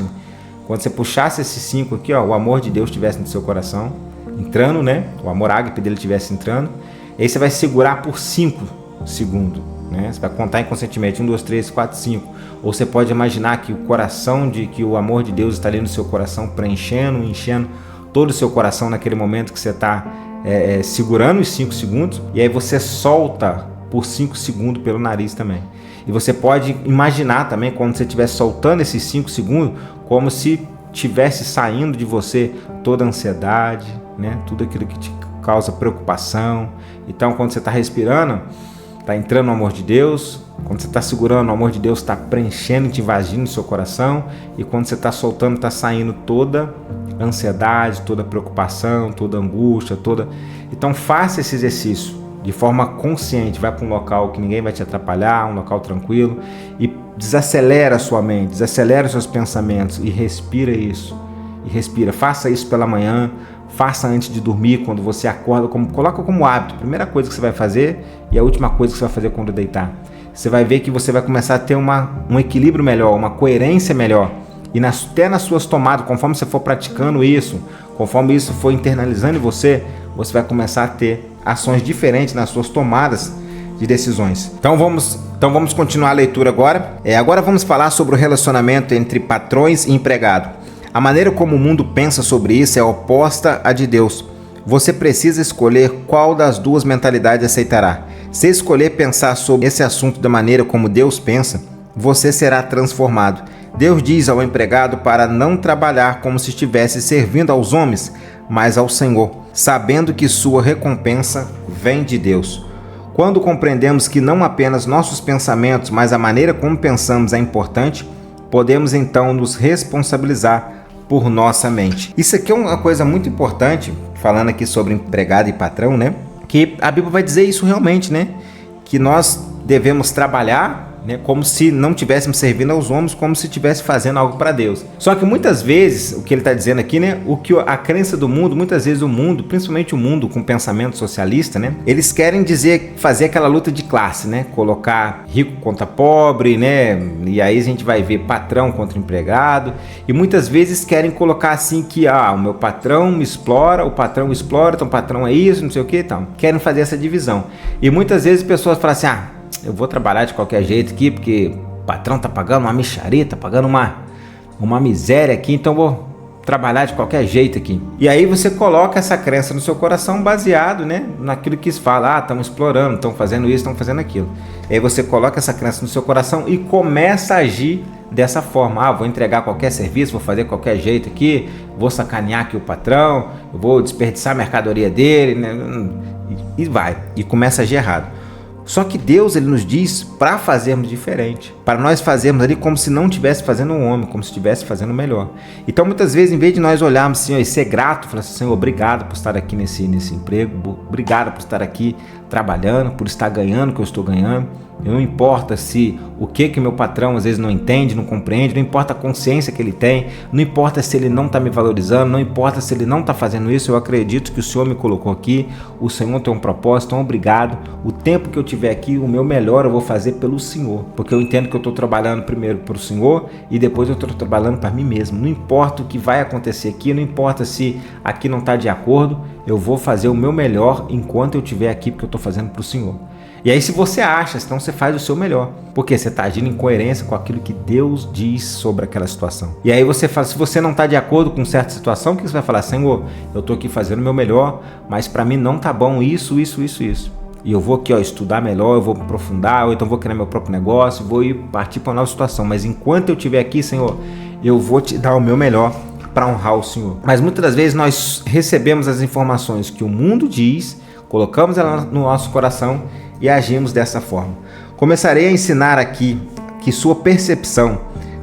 esses 5 aqui, o amor de Deus estivesse no seu coração. Entrando, o amor ágape dele estivesse entrando. E aí você vai segurar por 5 segundos, Você vai contar inconscientemente, 1, 2, 3, 4, 5. Ou você pode imaginar que que o amor de Deus está ali no seu coração, preenchendo, enchendo todo o seu coração naquele momento que você está segurando os 5 segundos. E aí você solta por 5 segundos pelo nariz também. E você pode imaginar também, quando você estiver soltando esses 5 segundos, como se estivesse saindo de você toda a ansiedade, tudo aquilo que te causa preocupação. Então, quando você está respirando, está entrando o amor de Deus. Quando você está segurando, o amor de Deus está preenchendo e te invadindo no seu coração. E quando você está soltando, está saindo toda a ansiedade, toda a preocupação, toda a angústia, Então, faça esse exercício de forma consciente. Vai para um local que ninguém vai te atrapalhar, um local tranquilo, e desacelera a sua mente, desacelera os seus pensamentos e respira isso. Faça isso pela manhã, faça antes de dormir, quando você acorda, coloca como hábito, primeira coisa que você vai fazer e a última coisa que você vai fazer quando deitar. Você vai ver que você vai começar a ter um equilíbrio melhor, uma coerência melhor. E até nas suas tomadas, conforme você for praticando isso, conforme isso for internalizando em você, você vai começar a ter ações diferentes nas suas tomadas de decisões. Então vamos continuar a leitura agora. Agora vamos falar sobre o relacionamento entre patrões e empregado. A maneira como o mundo pensa sobre isso é oposta à de Deus. Você precisa escolher qual das duas mentalidades aceitará. Se escolher pensar sobre esse assunto da maneira como Deus pensa, você será transformado. Deus diz ao empregado para não trabalhar como se estivesse servindo aos homens, mas ao Senhor, sabendo que sua recompensa vem de Deus. Quando compreendemos que não apenas nossos pensamentos, mas a maneira como pensamos é importante, podemos então nos responsabilizar por nossa mente. Isso aqui é uma coisa muito importante, falando aqui sobre empregado e patrão, Que a Bíblia vai dizer isso realmente, Que nós devemos trabalhar, como se não estivéssemos servindo aos homens, como se estivesse fazendo algo para Deus. Só que muitas vezes, o que ele está dizendo aqui, o que a crença do mundo, muitas vezes o mundo, principalmente o mundo com pensamento socialista, eles querem fazer aquela luta de classe, Colocar rico contra pobre, E aí a gente vai ver patrão contra empregado, e muitas vezes querem colocar assim que, o meu patrão me explora, o patrão explora, então o patrão é isso, não sei o que, então. Querem fazer essa divisão. E muitas vezes pessoas falam assim, eu vou trabalhar de qualquer jeito aqui, porque patrão tá pagando uma mixaria, tá pagando uma miséria aqui, então vou trabalhar de qualquer jeito aqui. E aí você coloca essa crença no seu coração baseado, né, naquilo que se fala, estamos explorando, estão fazendo isso, estão fazendo aquilo. E aí você coloca essa crença no seu coração e começa a agir dessa forma. Vou entregar qualquer serviço, vou fazer qualquer jeito aqui, vou sacanear aqui o patrão, eu vou desperdiçar a mercadoria dele, né, e vai, e começa a agir errado. Só que Deus, ele nos diz para fazermos diferente, para nós fazermos ali como se não estivesse fazendo um homem, como se estivesse fazendo melhor. Então muitas vezes, em vez de nós olharmos assim, e ser grato, falar assim, Senhor, obrigado por estar aqui nesse emprego, obrigado por estar aqui trabalhando, por estar ganhando o que eu estou ganhando. Não importa se o que meu patrão às vezes não entende, não compreende, não importa a consciência que ele tem, não importa se ele não está me valorizando, não importa se ele não está fazendo isso, eu acredito que o Senhor me colocou aqui, o Senhor tem um propósito, então obrigado. O tempo que eu tiver aqui, o meu melhor eu vou fazer pelo Senhor, porque eu entendo que eu estou trabalhando primeiro para o Senhor e depois eu estou trabalhando para mim mesmo. Não importa o que vai acontecer aqui, não importa se aqui não está de acordo, eu vou fazer o meu melhor enquanto eu estiver aqui, porque eu estou fazendo para o Senhor. E aí se você acha, então você faz o seu melhor, porque você está agindo em coerência com aquilo que Deus diz sobre aquela situação. E aí você fala, se você não está de acordo com certa situação, o que você vai falar? Senhor, eu estou aqui fazendo o meu melhor, mas para mim não tá bom isso. E eu vou aqui estudar melhor, eu vou me aprofundar, ou então vou criar meu próprio negócio, vou ir partir para uma nova situação. Mas enquanto eu estiver aqui, Senhor, eu vou te dar o meu melhor para honrar o Senhor. Mas muitas das vezes nós recebemos as informações que o mundo diz, colocamos ela no nosso coração e agimos dessa forma. Começarei a ensinar aqui que sua percepção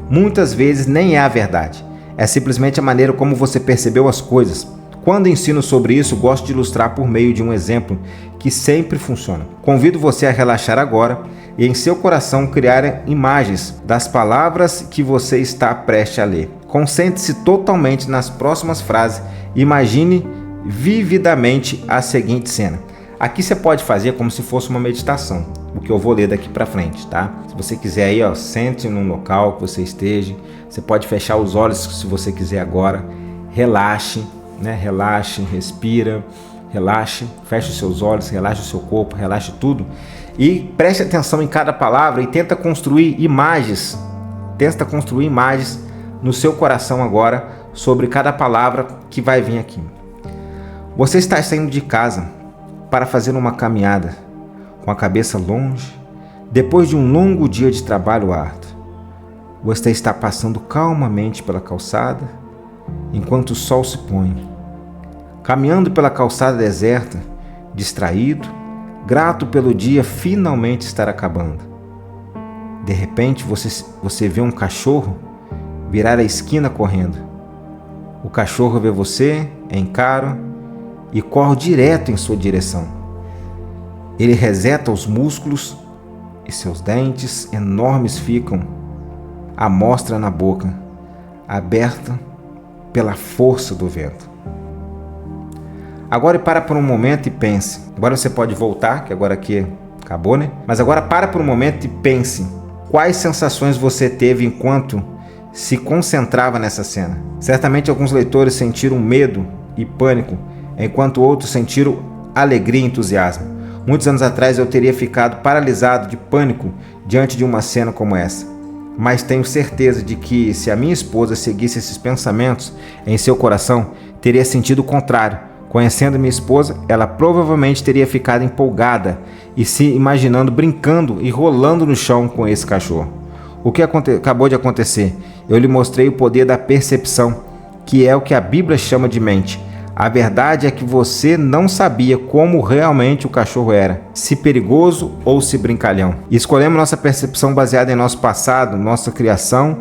muitas vezes nem é a verdade. É simplesmente a maneira como você percebeu as coisas. Quando ensino sobre isso, gosto de ilustrar por meio de um exemplo que sempre funciona. Convido você a relaxar agora e em seu coração criar imagens das palavras que você está prestes a ler. Concentre-se totalmente nas próximas frases e imagine vividamente a seguinte cena. Aqui você pode fazer como se fosse uma meditação, o que eu vou ler daqui para frente, tá? Se você quiser aí, sente num local que você esteja. Você pode fechar os olhos se você quiser agora. Relaxe, né? Relaxe, respira, relaxe, feche os seus olhos, relaxe o seu corpo, relaxe tudo. E preste atenção em cada palavra e tenta construir imagens no seu coração agora sobre cada palavra que vai vir aqui. Você está saindo de casa para fazer uma caminhada, com a cabeça longe, depois de um longo dia de trabalho árduo. Você está passando calmamente pela calçada, enquanto o sol se põe. Caminhando pela calçada deserta, distraído, grato pelo dia finalmente estar acabando. De repente, você vê um cachorro virar a esquina correndo. O cachorro vê você, encara e corre direto em sua direção. Ele reseta os músculos e seus dentes enormes ficam à mostra na boca, aberta pela força do vento. Agora para por um momento e pense. Agora você pode voltar, que agora aqui acabou, né? Mas agora para por um momento e pense. Quais sensações você teve enquanto se concentrava nessa cena? Certamente alguns leitores sentiram medo e pânico, enquanto outros sentiram alegria e entusiasmo. Muitos anos atrás eu teria ficado paralisado de pânico diante de uma cena como essa. Mas tenho certeza de que se a minha esposa seguisse esses pensamentos em seu coração, teria sentido o contrário. Conhecendo minha esposa, ela provavelmente teria ficado empolgada e se imaginando brincando e rolando no chão com esse cachorro. O que acabou de acontecer? Eu lhe mostrei o poder da percepção, que é o que a Bíblia chama de mente. A verdade é que você não sabia como realmente o cachorro era, se perigoso ou se brincalhão. E escolhemos nossa percepção baseada em nosso passado, nossa criação,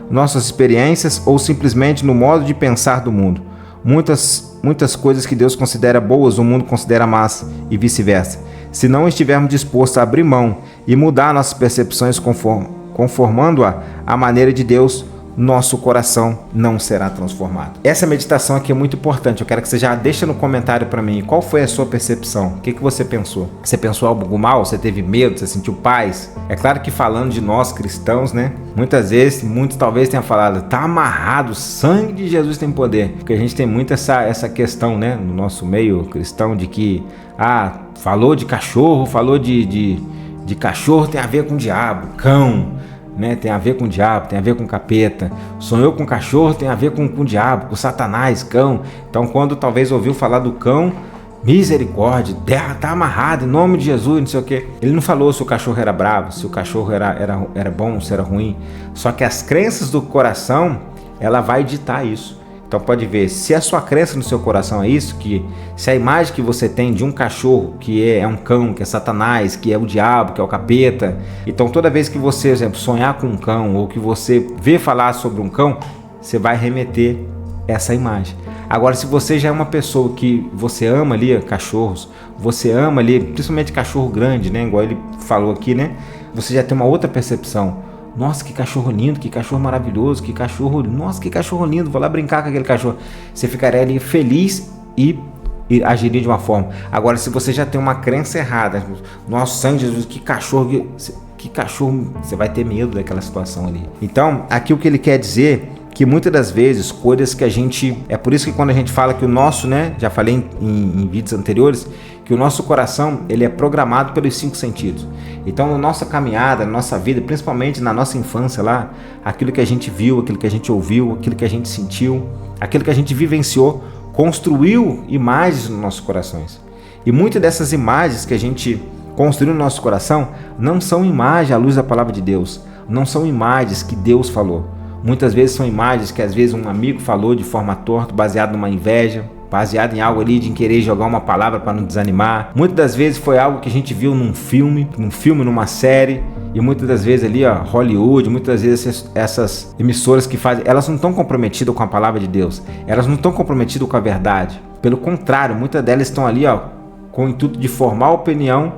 nossas experiências ou simplesmente no modo de pensar do mundo. Muitas coisas que Deus considera boas, o mundo considera más e vice-versa. Se não estivermos dispostos a abrir mão e mudar nossas percepções conformando-a à maneira de Deus, nosso coração não será transformado. Essa meditação aqui é muito importante. Eu quero que você já deixe no comentário para mim qual foi a sua percepção. O que você pensou? Você pensou algo mal? Você teve medo? Você sentiu paz? É claro que falando de nós cristãos, né? Muitas vezes, muitos talvez tenham falado, tá amarrado, o sangue de Jesus tem poder. Porque a gente tem muito essa questão, né? No nosso meio cristão de que, falou de cachorro, falou de cachorro tem a ver com diabo, cão. né, tem a ver com o diabo, tem a ver com o capeta. Sonhou com cachorro, tem a ver com o diabo, com Satanás, cão. Então, quando talvez ouviu falar do cão, misericórdia, tá amarrado em nome de Jesus, não sei o que. Ele não falou se o cachorro era bravo, se o cachorro era bom, se era ruim. Só que as crenças do coração, ela vai ditar isso. Então pode ver, se a sua crença no seu coração é isso, que se a imagem que você tem de um cachorro, que é um cão, que é Satanás, que é o diabo, que é o capeta, então toda vez que você, por exemplo, sonhar com um cão, ou que você vê falar sobre um cão, você vai remeter essa imagem. Agora, se você já é uma pessoa que você ama ali cachorros, você ama ali, principalmente cachorro grande, né, igual ele falou aqui, né, você já tem uma outra percepção. Nossa, que cachorro lindo, que cachorro maravilhoso, que cachorro, nossa, que cachorro lindo, vou lá brincar com aquele cachorro. Você ficaria ali feliz e agiria de uma forma. Agora, se você já tem uma crença errada, nossa, Senhor Jesus, que cachorro, você vai ter medo daquela situação ali. Então, aqui o que ele quer dizer que muitas das vezes, coisas que a gente... É por isso que quando a gente fala que o nosso, né, já falei em vídeos anteriores, que o nosso coração, ele é programado pelos 5 sentidos. Então, na nossa caminhada, na nossa vida, principalmente na nossa infância lá, aquilo que a gente viu, aquilo que a gente ouviu, aquilo que a gente sentiu, aquilo que a gente vivenciou, construiu imagens nos nossos corações. E muitas dessas imagens que a gente construiu no nosso coração não são imagens à luz da palavra de Deus, não são imagens que Deus falou. Muitas vezes são imagens que às vezes um amigo falou de forma torta, baseado numa inveja, baseado em algo ali de querer jogar uma palavra para nos desanimar. Muitas das vezes foi algo que a gente viu num filme, numa série. E muitas das vezes ali, Hollywood, muitas vezes essas emissoras que fazem, elas não estão comprometidas com a palavra de Deus. Elas não estão comprometidas com a verdade. Pelo contrário, muitas delas estão ali, com o intuito de formar opinião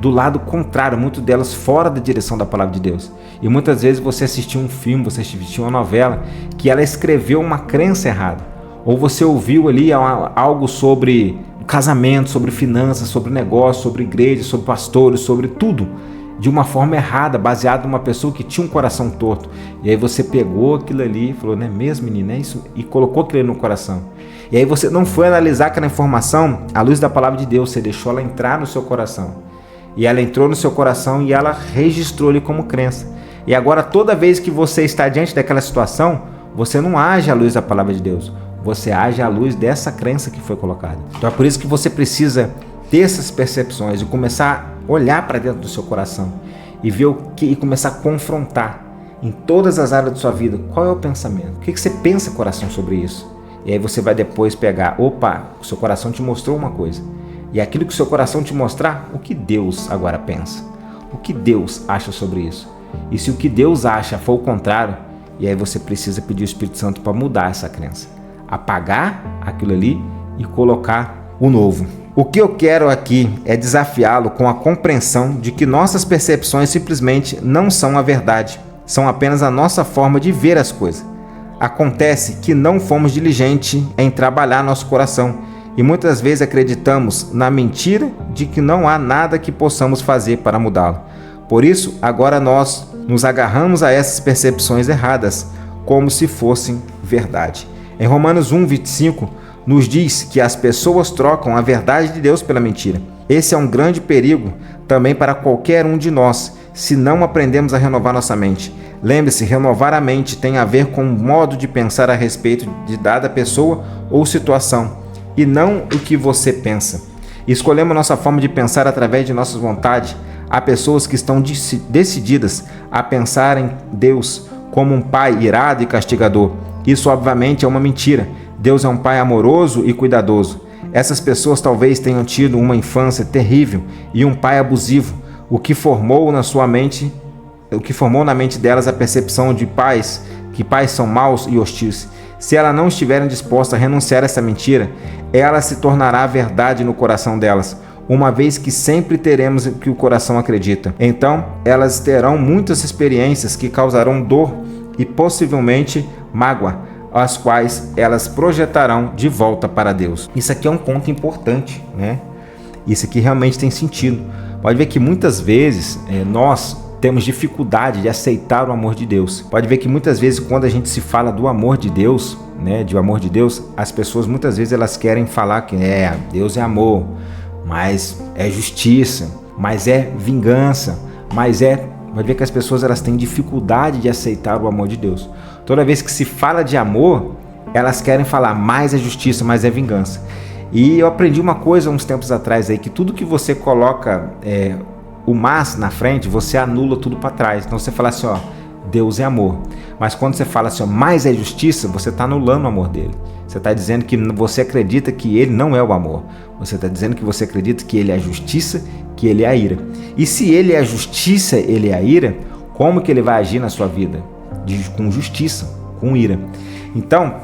do lado contrário, muitas delas fora da direção da palavra de Deus. E muitas vezes você assistiu um filme, você assistiu uma novela, que ela escreveu uma crença errada. Ou você ouviu ali algo sobre casamento, sobre finanças, sobre negócio, sobre igreja, sobre pastores, sobre tudo, de uma forma errada, baseado numa pessoa que tinha um coração torto. E aí você pegou aquilo ali e falou, não é mesmo, menina? É isso? E colocou aquilo ali no coração. E aí você não foi analisar aquela informação à luz da palavra de Deus, você deixou ela entrar no seu coração. E ela entrou no seu coração e ela registrou ali como crença. E agora toda vez que você está diante daquela situação, você não age à luz da palavra de Deus. Você age à luz dessa crença que foi colocada. Então é por isso que você precisa ter essas percepções e começar a olhar para dentro do seu coração e ver e começar a confrontar em todas as áreas da sua vida. Qual é o pensamento? O que você pensa, coração, sobre isso? E aí você vai depois pegar, o seu coração te mostrou uma coisa. E aquilo que o seu coração te mostrar, o que Deus agora pensa? O que Deus acha sobre isso? E se o que Deus acha for o contrário, e aí você precisa pedir o Espírito Santo para mudar essa crença. Apagar aquilo ali e colocar o novo. O que eu quero aqui é desafiá-lo com a compreensão de que nossas percepções simplesmente não são a verdade. São apenas a nossa forma de ver as coisas. Acontece que não fomos diligentes em trabalhar nosso coração. E muitas vezes acreditamos na mentira de que não há nada que possamos fazer para mudá-lo. Por isso, agora nós nos agarramos a essas percepções erradas, como se fossem verdade. Em Romanos 1:25, nos diz que as pessoas trocam a verdade de Deus pela mentira. Esse é um grande perigo também para qualquer um de nós, se não aprendemos a renovar nossa mente. Lembre-se, renovar a mente tem a ver com o modo de pensar a respeito de dada pessoa ou situação, e não o que você pensa. Escolhemos nossa forma de pensar através de nossas vontades. Há pessoas que estão decididas a pensar em Deus como um pai irado e castigador. Isso obviamente é uma mentira. Deus é um pai amoroso e cuidadoso. Essas pessoas talvez tenham tido uma infância terrível e um pai abusivo, o que formou na mente delas a percepção de que pais são maus e hostis. Se elas não estiverem dispostas a renunciar a essa mentira, ela se tornará verdade no coração delas, uma vez que sempre teremos o que o coração acredita. Então, elas terão muitas experiências que causarão dor e possivelmente mágoa, as quais elas projetarão de volta para Deus. Isso aqui é um ponto importante, né? Isso aqui realmente tem sentido. Pode ver que muitas vezes nós temos dificuldade de aceitar o amor de Deus. Pode ver que muitas vezes quando a gente se fala do amor de Deus, né, de o amor de Deus, as pessoas muitas vezes elas querem falar que Deus é amor, mas é justiça, mas é vingança, mas é vai ver que as pessoas elas têm dificuldade de aceitar o amor de Deus. Toda vez que se fala de amor, elas querem falar mais é justiça, mais é vingança. E eu aprendi uma coisa uns tempos atrás aí, que tudo que você coloca o mas na frente, você anula tudo para trás. Então você fala assim, ó, Deus é amor. Mas quando você fala assim, ó, mais é justiça, você está anulando o amor dele. Você está dizendo que você acredita que ele não é o amor. Você está dizendo que você acredita que ele é a justiça, que ele é a ira. E se ele é a justiça, ele é a ira, como que ele vai agir na sua vida? Com justiça, com ira. Então,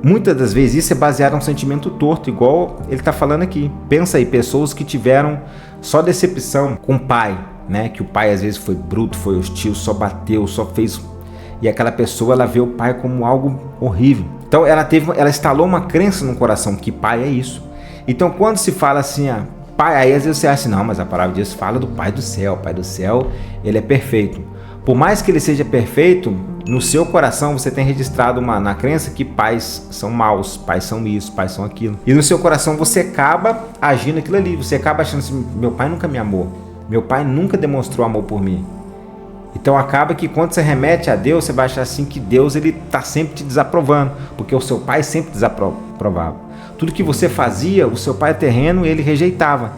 muitas das vezes isso é baseado em um sentimento torto, igual ele está falando aqui. Pensa aí, pessoas que tiveram só decepção com o pai, né? Que o pai às vezes foi bruto, foi hostil, só bateu, só fez... E aquela pessoa, ela vê o pai como algo horrível. Então ela instalou uma crença no coração que pai é isso. Então quando se fala assim, pai, aí às vezes você acha assim, não, mas a palavra de Deus fala do pai do céu. O pai do céu, ele é perfeito. Por mais que ele seja perfeito, no seu coração você tem registrado na crença que pais são maus, pais são isso, pais são aquilo. E no seu coração você acaba agindo aquilo ali. Você acaba achando assim, meu pai nunca me amou. Meu pai nunca demonstrou amor por mim. Então acaba que quando você remete a Deus, você vai achar assim que Deus ele está sempre te desaprovando, porque o seu pai sempre desaprovava. Tudo que você fazia, o seu pai terreno, ele rejeitava.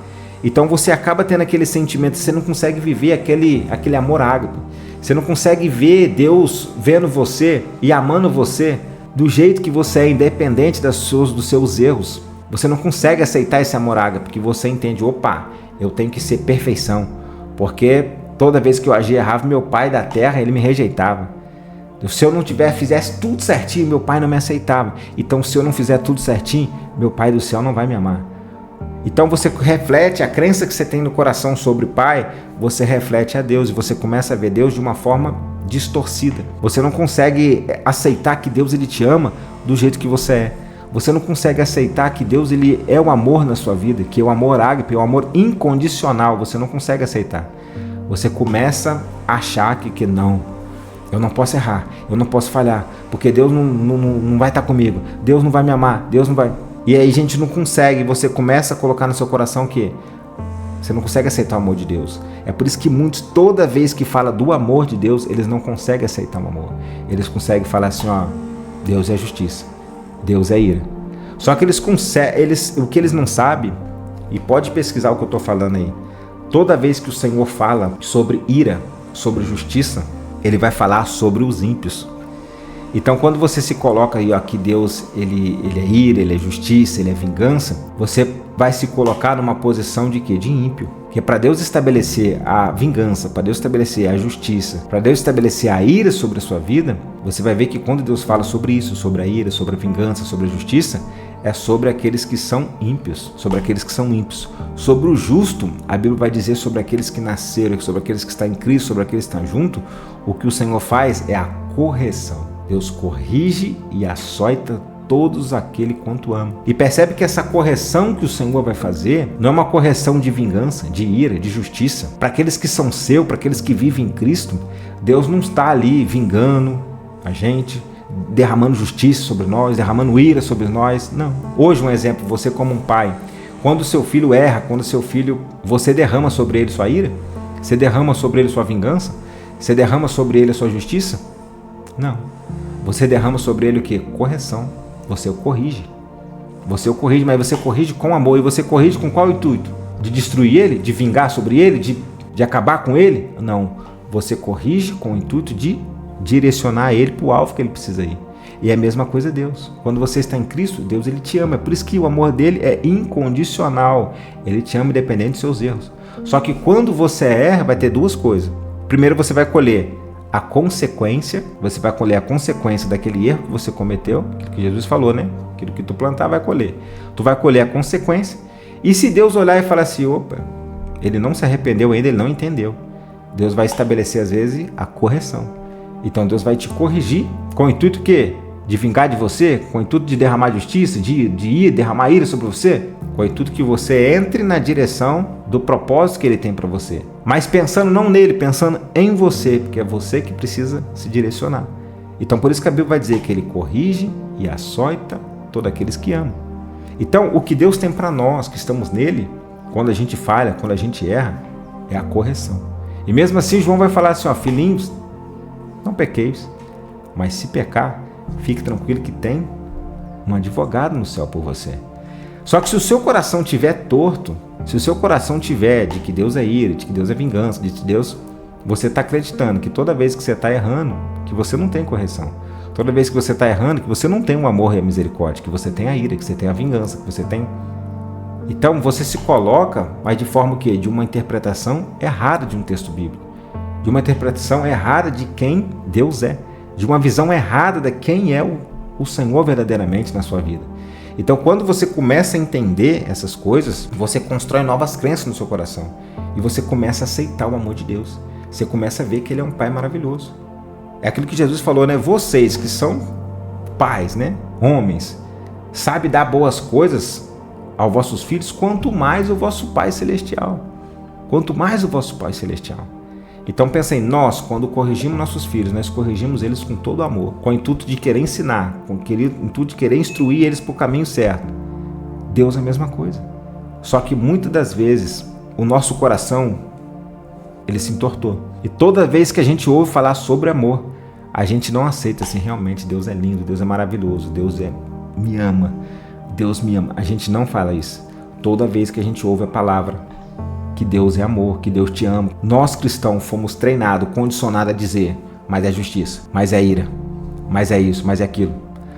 Então você acaba tendo aquele sentimento, você não consegue viver aquele amor ágape. Você não consegue ver Deus vendo você e amando você do jeito que você é, independente dos seus erros. Você não consegue aceitar esse amor ágape, porque você entende, opa, eu tenho que ser perfeição, porque toda vez que eu agia errado, meu pai da terra, ele me rejeitava. Se eu não fizesse tudo certinho, meu pai não me aceitava. Então, se eu não fizer tudo certinho, meu pai do céu não vai me amar. Então, você reflete a crença que você tem no coração sobre o pai, você reflete a Deus e você começa a ver Deus de uma forma distorcida. Você não consegue aceitar que Deus ele te ama do jeito que você é. Você não consegue aceitar que Deus ele é o amor na sua vida, que é o amor ágape, é o amor incondicional. Você não consegue aceitar. Você começa a achar que não, eu não posso errar, eu não posso falhar, porque Deus não vai estar comigo, Deus não vai me amar, Deus não vai... E aí a gente não consegue, você começa a colocar no seu coração que você não consegue aceitar o amor de Deus. É por isso que muitos, toda vez que fala do amor de Deus, eles não conseguem aceitar o amor. Eles conseguem falar assim, ó, Deus é justiça, Deus é ira. Só que o que eles não sabem, e pode pesquisar o que eu estou falando aí, toda vez que o Senhor fala sobre ira, sobre justiça, ele vai falar sobre os ímpios. Então, quando você se coloca aí, ó, que Deus ele é ira, ele é justiça, ele é vingança, você vai se colocar numa posição de quê? De ímpio. Porque para Deus estabelecer a vingança, para Deus estabelecer a justiça, para Deus estabelecer a ira sobre a sua vida, você vai ver que quando Deus fala sobre isso, sobre a ira, sobre a vingança, sobre a justiça, é sobre aqueles que são ímpios, sobre aqueles que são ímpios. Sobre o justo, a Bíblia vai dizer sobre aqueles que nasceram, sobre aqueles que estão em Cristo, sobre aqueles que estão junto. O que o Senhor faz é a correção. Deus corrige e açoita todos aquele quanto ama. E percebe que essa correção que o Senhor vai fazer não é uma correção de vingança, de ira, de justiça. Para aqueles que são seus, para aqueles que vivem em Cristo, Deus não está ali vingando a gente, derramando justiça sobre nós, derramando ira sobre nós. Não. Hoje um exemplo, você como um pai, quando seu filho erra, você derrama sobre ele sua ira? Você derrama sobre ele sua vingança? Você derrama sobre ele a sua justiça? Não. Você derrama sobre ele o quê? Correção. Você o corrige. Você o corrige, mas você corrige com amor. E você corrige com qual intuito? De destruir ele? De vingar sobre ele? De acabar com ele? Não. Você corrige com o intuito de direcionar ele para o alvo que ele precisa ir. E é a mesma coisa Deus. Quando você está em Cristo, Deus ele te ama. É por isso que o amor dele é incondicional. Ele te ama independente dos seus erros. Só que quando você erra, vai ter duas coisas. Primeiro você vai colher a consequência, você vai colher a consequência daquele erro que você cometeu, aquilo que Jesus falou, né? Aquilo que tu plantar vai colher. Tu vai colher a consequência. E se Deus olhar e falar assim, opa, ele não se arrependeu ainda, ele não entendeu. Deus vai estabelecer às vezes a correção. Então Deus vai te corrigir com o intuito que? De vingar de você, com o intuito de derramar justiça, de derramar ira sobre você, com o intuito que você entre na direção do propósito que ele tem para você. Mas pensando não nele, pensando em você, porque é você que precisa se direcionar. Então por isso que a Bíblia vai dizer que ele corrige e açoita todos aqueles que amam. Então o que Deus tem para nós que estamos nele, quando a gente falha, quando a gente erra, é a correção. E mesmo assim João vai falar assim, ó, filhinhos, não pequeis, mas se pecar, fique tranquilo que tem um advogado no céu por você. Só que se o seu coração estiver torto, se o seu coração tiver de que Deus é ira, de que Deus é vingança, de que Deus, você está acreditando que toda vez que você está errando, que você não tem correção. Toda vez que você está errando, que você não tem o amor e a misericórdia, que você tem a ira, que você tem a vingança, que você tem... Então você se coloca, mas de forma o quê? De uma interpretação errada de um texto bíblico. De uma interpretação errada de quem Deus é. De uma visão errada de quem é o Senhor verdadeiramente na sua vida. Então quando você começa a entender essas coisas, você constrói novas crenças no seu coração. E você começa a aceitar o amor de Deus. Você começa a ver que Ele é um Pai maravilhoso. É aquilo que Jesus falou, né? Vocês que são pais, né? Homens, sabe dar boas coisas aos vossos filhos, quanto mais o vosso Pai Celestial. Quanto mais o vosso Pai Celestial. Então pensem, nós, quando corrigimos nossos filhos, nós corrigimos eles com todo amor, com o intuito de querer ensinar, com o intuito de querer instruir eles para o caminho certo. Deus é a mesma coisa. Só que muitas das vezes, o nosso coração, ele se entortou. E toda vez que a gente ouve falar sobre amor, a gente não aceita assim, realmente Deus é lindo, Deus é maravilhoso, Deus me ama, Deus me ama. A gente não fala isso. Toda vez que a gente ouve a palavra, que Deus é amor, que Deus te ama. Nós cristãos fomos treinados, condicionados a dizer, mas é justiça, mas é ira, mas é isso, mas é aquilo.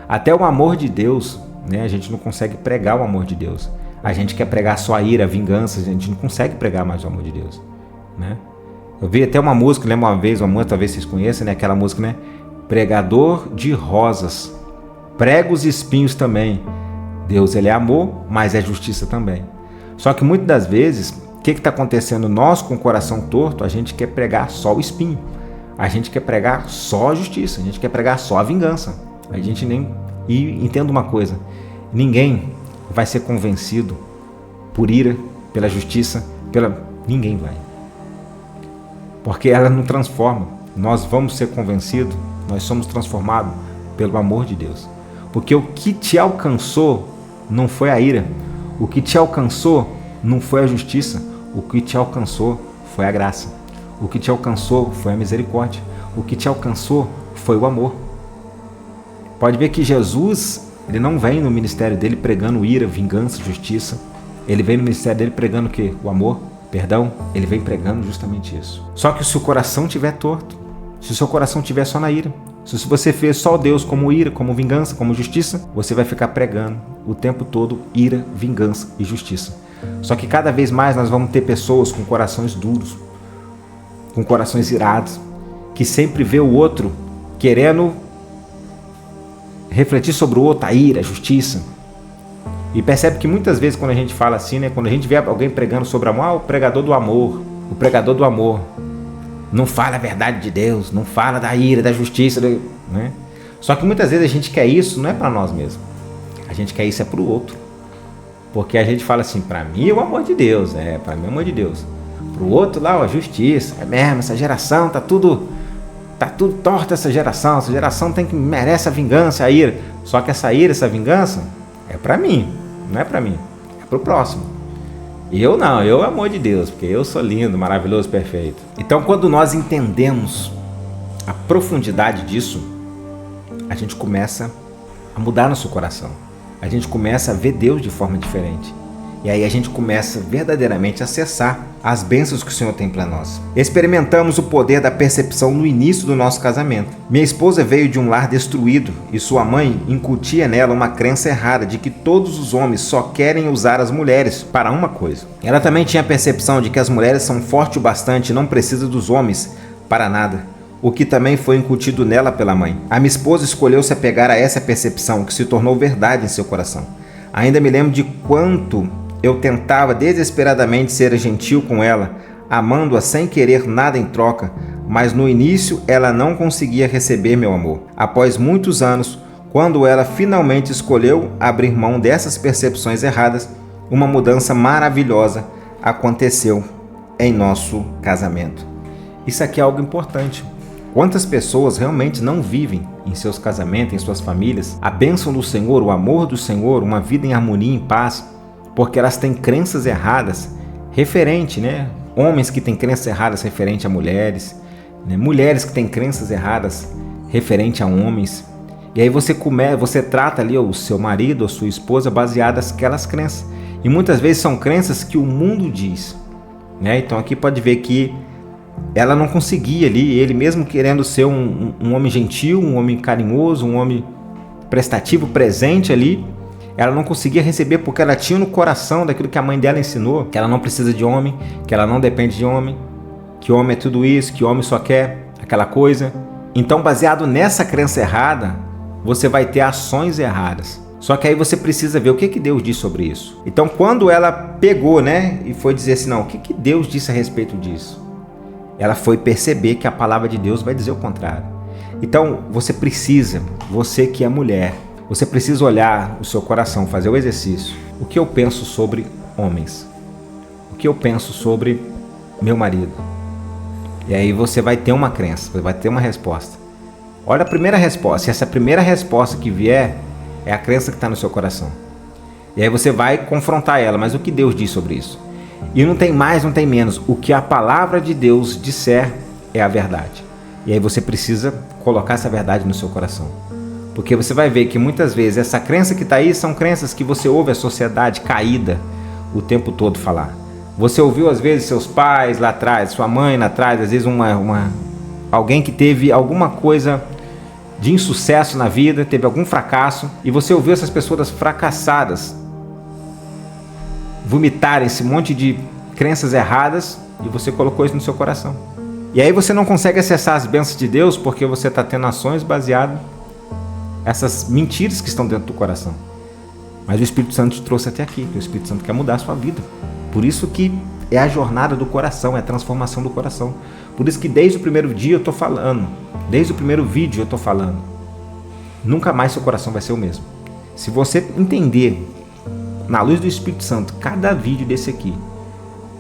Até o amor de Deus, né, a gente não consegue pregar o amor de Deus. A gente quer pregar só a ira, a vingança, a gente não consegue pregar mais o amor de Deus, né? Eu vi até uma música, lembro uma vez, talvez vocês conheçam, né? Aquela música, né? Pregador de rosas, prega os espinhos também. Deus, Ele é amor, mas é justiça também. Só que muitas das vezes, o que está acontecendo? Nós, com o coração torto, a gente quer pregar só o espinho. A gente quer pregar só a justiça, a gente quer pregar só a vingança. A gente nem... E entenda uma coisa, ninguém vai ser convencido por ira, pela justiça, ninguém vai. Porque ela não transforma. Nós vamos ser convencidos, nós somos transformados pelo amor de Deus. Porque o que te alcançou não foi a ira. O que te alcançou não foi a justiça. O que te alcançou foi a graça. O que te alcançou foi a misericórdia. O que te alcançou foi o amor. Pode ver que Jesus, Ele não vem no ministério dele pregando ira, vingança, justiça. Ele vem no ministério dele pregando o quê? O amor. Perdão, Ele vem pregando justamente isso. Só que se o coração estiver torto, se o seu coração estiver só na ira, se você fez só Deus como ira, como vingança, como justiça, você vai ficar pregando o tempo todo ira, vingança e justiça. Só que cada vez mais nós vamos ter pessoas com corações duros, com corações irados, que sempre vê o outro querendo refletir sobre o outro, a ira, a justiça. E percebe que muitas vezes quando a gente fala assim, né, quando a gente vê alguém pregando sobre amor, o pregador do amor, não fala a verdade de Deus, não fala da ira, da justiça, né? Só que muitas vezes a gente quer isso, não é para nós mesmos, a gente quer isso é para o outro, porque a gente fala assim, para mim é o amor de Deus, para mim é o amor de Deus, para o outro lá a justiça, é mesmo, essa geração tá tudo torta, essa geração merece a vingança, a ira, só que essa ira, essa vingança é para mim, não é para mim, é para o próximo. Eu não, eu é o amor de Deus, porque eu sou lindo, maravilhoso, perfeito. Então quando nós entendemos a profundidade disso, a gente começa a mudar nosso coração. A gente começa a ver Deus de forma diferente. E aí a gente começa verdadeiramente a acessar as bênçãos que o Senhor tem para nós. Experimentamos o poder da percepção no início do nosso casamento. Minha esposa veio de um lar destruído e sua mãe incutia nela uma crença errada de que todos os homens só querem usar as mulheres para uma coisa. Ela também tinha a percepção de que as mulheres são fortes o bastante e não precisam dos homens para nada, o que também foi incutido nela pela mãe. A minha esposa escolheu se apegar a essa percepção, que se tornou verdade em seu coração. Ainda me lembro de quanto eu tentava desesperadamente ser gentil com ela, amando-a sem querer nada em troca, mas no início ela não conseguia receber meu amor. Após muitos anos, quando ela finalmente escolheu abrir mão dessas percepções erradas, uma mudança maravilhosa aconteceu em nosso casamento. Isso aqui é algo importante. Quantas pessoas realmente não vivem em seus casamentos, em suas famílias, a bênção do Senhor, o amor do Senhor, uma vida em harmonia e em paz, porque elas têm crenças erradas referente, né, homens que têm crenças erradas referente a mulheres, né? Mulheres que têm crenças erradas referente a homens. E aí você trata ali o seu marido ou sua esposa baseadas naquelas crenças. E muitas vezes são crenças que o mundo diz, né? Então aqui pode ver que ela não conseguia ali, ele mesmo querendo ser um homem gentil, um homem carinhoso, um homem prestativo, presente ali, ela não conseguia receber porque ela tinha no coração daquilo que a mãe dela ensinou, que ela não precisa de homem, que ela não depende de homem, que homem é tudo isso, que homem só quer aquela coisa. Então, baseado nessa crença errada, você vai ter ações erradas. Só que aí você precisa ver o que Deus diz sobre isso. Então, quando ela pegou, né, e foi dizer assim, não, o que Deus disse a respeito disso? Ela foi perceber que a palavra de Deus vai dizer o contrário. Então, você que é mulher, você precisa olhar o seu coração, fazer o exercício. O que eu penso sobre homens? O que eu penso sobre meu marido? E aí você vai ter uma crença, você vai ter uma resposta. Olha a primeira resposta. Se essa primeira resposta que vier é a crença que está no seu coração. E aí você vai confrontar ela. Mas o que Deus diz sobre isso? E não tem mais, não tem menos. O que a palavra de Deus disser é a verdade. E aí você precisa colocar essa verdade no seu coração. Porque você vai ver que muitas vezes essa crença que está aí são crenças que você ouve a sociedade caída o tempo todo falar. Você ouviu às vezes seus pais lá atrás, sua mãe lá atrás, às vezes alguém que teve alguma coisa de insucesso na vida, teve algum fracasso, e você ouviu essas pessoas fracassadas vomitarem esse monte de crenças erradas e você colocou isso no seu coração. E aí você não consegue acessar as bênçãos de Deus porque você está tendo ações baseadas nessas mentiras que estão dentro do coração. Mas o Espírito Santo te trouxe até aqui, que o Espírito Santo quer mudar a sua vida. Por isso que é a jornada do coração, é a transformação do coração. Por isso que desde o primeiro dia eu estou falando, desde o primeiro vídeo eu estou falando, nunca mais seu coração vai ser o mesmo. Se você entender, na luz do Espírito Santo, cada vídeo desse aqui,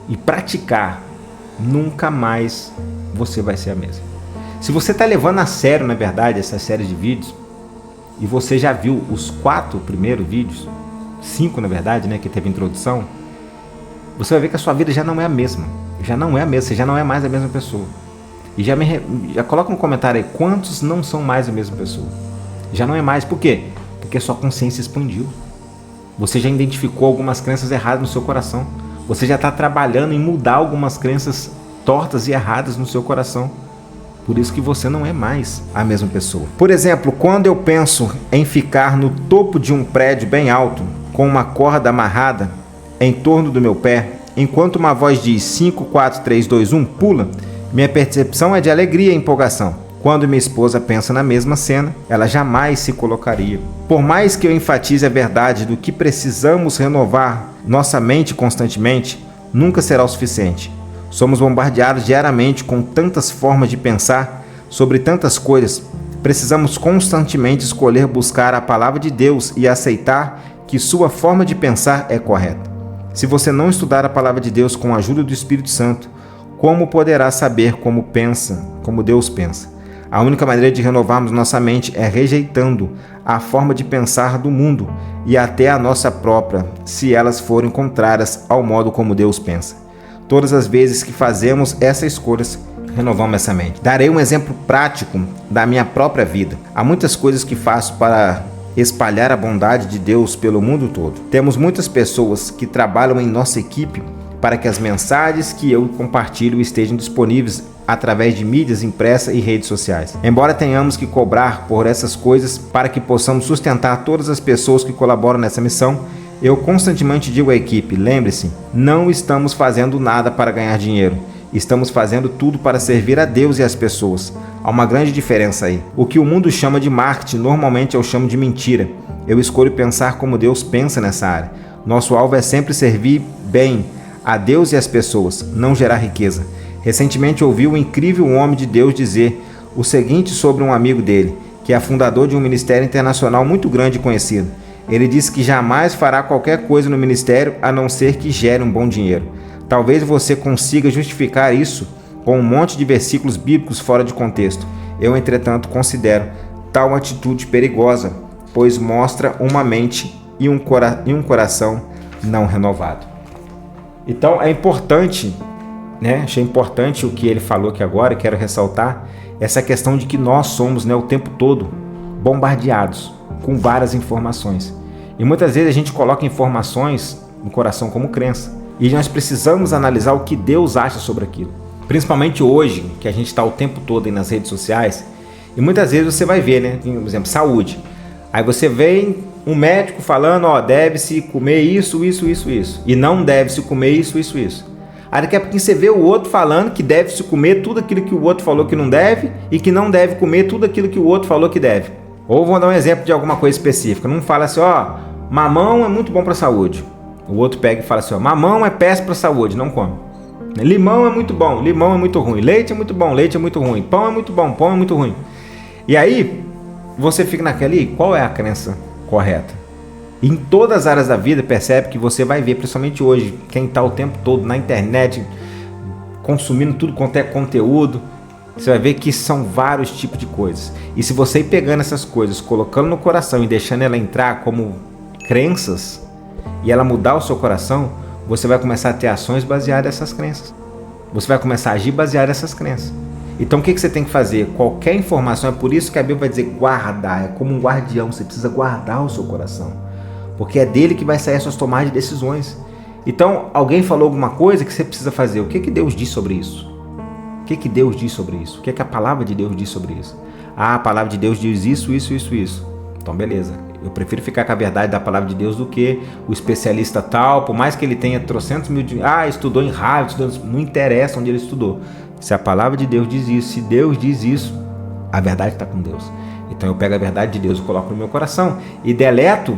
e praticar, nunca mais você vai ser a mesma. Se você está levando a sério, na verdade, essa série de vídeos, e você já viu os 4 primeiros vídeos, 5 na verdade, né, que teve introdução, você vai ver que a sua vida já não é a mesma. Já não é a mesma, você já não é mais a mesma pessoa. E já coloca no comentário aí, quantos não são mais a mesma pessoa? Já não é mais, por quê? Porque sua consciência expandiu. Você já identificou algumas crenças erradas no seu coração. Você já está trabalhando em mudar algumas crenças tortas e erradas no seu coração. Por isso que você não é mais a mesma pessoa. Por exemplo, quando eu penso em ficar no topo de um prédio bem alto, com uma corda amarrada em torno do meu pé, enquanto uma voz diz 5, 4, 3, 2, 1, pula, minha percepção é de alegria e empolgação. Quando minha esposa pensa na mesma cena, ela jamais se colocaria. Por mais que eu enfatize a verdade do que precisamos renovar nossa mente constantemente, nunca será o suficiente. Somos bombardeados diariamente com tantas formas de pensar sobre tantas coisas. Precisamos constantemente escolher buscar a palavra de Deus e aceitar que sua forma de pensar é correta. Se você não estudar a palavra de Deus com a ajuda do Espírito Santo, como poderá saber como Deus pensa? A única maneira de renovarmos nossa mente é rejeitando a forma de pensar do mundo e até a nossa própria, se elas forem contrárias ao modo como Deus pensa. Todas as vezes que fazemos essas escolhas, renovamos essa mente. Darei um exemplo prático da minha própria vida. Há muitas coisas que faço para espalhar a bondade de Deus pelo mundo todo. Temos muitas pessoas que trabalham em nossa equipe para que as mensagens que eu compartilho estejam disponíveis através de mídias impressas e redes sociais. Embora tenhamos que cobrar por essas coisas para que possamos sustentar todas as pessoas que colaboram nessa missão, eu constantemente digo à equipe, lembre-se, não estamos fazendo nada para ganhar dinheiro. Estamos fazendo tudo para servir a Deus e as pessoas. Há uma grande diferença aí. O que o mundo chama de marketing, normalmente eu chamo de mentira. Eu escolho pensar como Deus pensa nessa área. Nosso alvo é sempre servir bem a Deus e as pessoas, não gerar riqueza. Recentemente ouvi um incrível homem de Deus dizer o seguinte sobre um amigo dele, que é fundador de um ministério internacional muito grande e conhecido. Ele disse que jamais fará qualquer coisa no ministério a não ser que gere um bom dinheiro. Talvez você consiga justificar isso com um monte de versículos bíblicos fora de contexto. Eu, entretanto, considero tal atitude perigosa, pois mostra uma mente e um coração não renovado. Então, é importante né, achei importante o que ele falou aqui agora e quero ressaltar essa questão de que nós somos, né, o tempo todo bombardeados com várias informações. E muitas vezes a gente coloca informações no coração como crença. E nós precisamos analisar o que Deus acha sobre aquilo. Principalmente hoje, que a gente está o tempo todo aí nas redes sociais, e muitas vezes você vai ver, né, por exemplo, saúde. Aí você vê um médico falando, ó, deve-se comer isso, isso, isso, isso. E não deve-se comer isso, isso, isso. Aí daqui a pouco você vê o outro falando que deve-se comer tudo aquilo que o outro falou que não deve e que não deve comer tudo aquilo que o outro falou que deve. Ou vou dar um exemplo de alguma coisa específica. Não fala assim, ó, mamão é muito bom para a saúde. O outro pega e fala assim, ó, mamão é péssimo para a saúde, não come. Limão é muito bom, limão é muito ruim. Leite é muito bom, leite é muito ruim. Pão é muito bom, pão é muito ruim. E aí, você fica naquela ali, qual é a crença correta? Em todas as áreas da vida, percebe que você vai ver, principalmente hoje, quem está o tempo todo na internet, consumindo tudo quanto é conteúdo, você vai ver que são vários tipos de coisas. E se você ir pegando essas coisas, colocando no coração e deixando ela entrar como crenças, e ela mudar o seu coração, você vai começar a ter ações baseadas nessas crenças. Você vai começar a agir baseado nessas crenças. Então o que você tem que fazer? Qualquer informação, é por isso que a Bíblia vai dizer guardar, é como um guardião, você precisa guardar o seu coração. Porque é dele que vai sair as suas tomadas de decisões. Então, alguém falou alguma coisa que você precisa fazer. O que Deus diz sobre isso? O que Deus diz sobre isso? O que a palavra de Deus diz sobre isso? Ah, a palavra de Deus diz isso, isso, isso, isso. Então, beleza. Eu prefiro ficar com a verdade da palavra de Deus do que o especialista tal, por mais que ele tenha trocentos mil... estudou em Harvard, não interessa onde ele estudou. Se a palavra de Deus diz isso, se Deus diz isso, a verdade está com Deus. Então eu pego a verdade de Deus e coloco no meu coração e deleto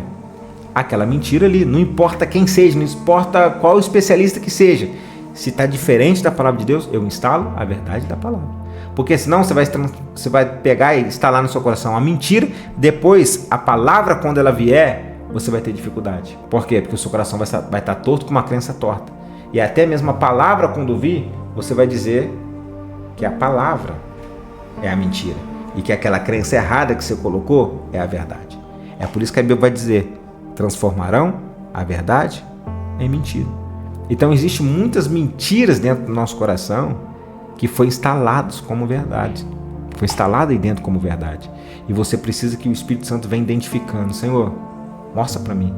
aquela mentira ali, não importa quem seja, não importa qual especialista que seja. Se está diferente da palavra de Deus, eu instalo a verdade da palavra. Porque senão você vai pegar e instalar no seu coração a mentira, depois a palavra, quando ela vier, você vai ter dificuldade. Por quê? Porque o seu coração vai estar torto com uma crença torta. E até mesmo a palavra, quando vir, você vai dizer que a palavra é a mentira e que aquela crença errada que você colocou é a verdade. É por isso que a Bíblia vai dizer: transformarão a verdade em mentira. Então existem muitas mentiras dentro do nosso coração que foi instalados como verdade. Foi instalado aí dentro como verdade. E você precisa que o Espírito Santo venha identificando. Senhor, mostra para mim.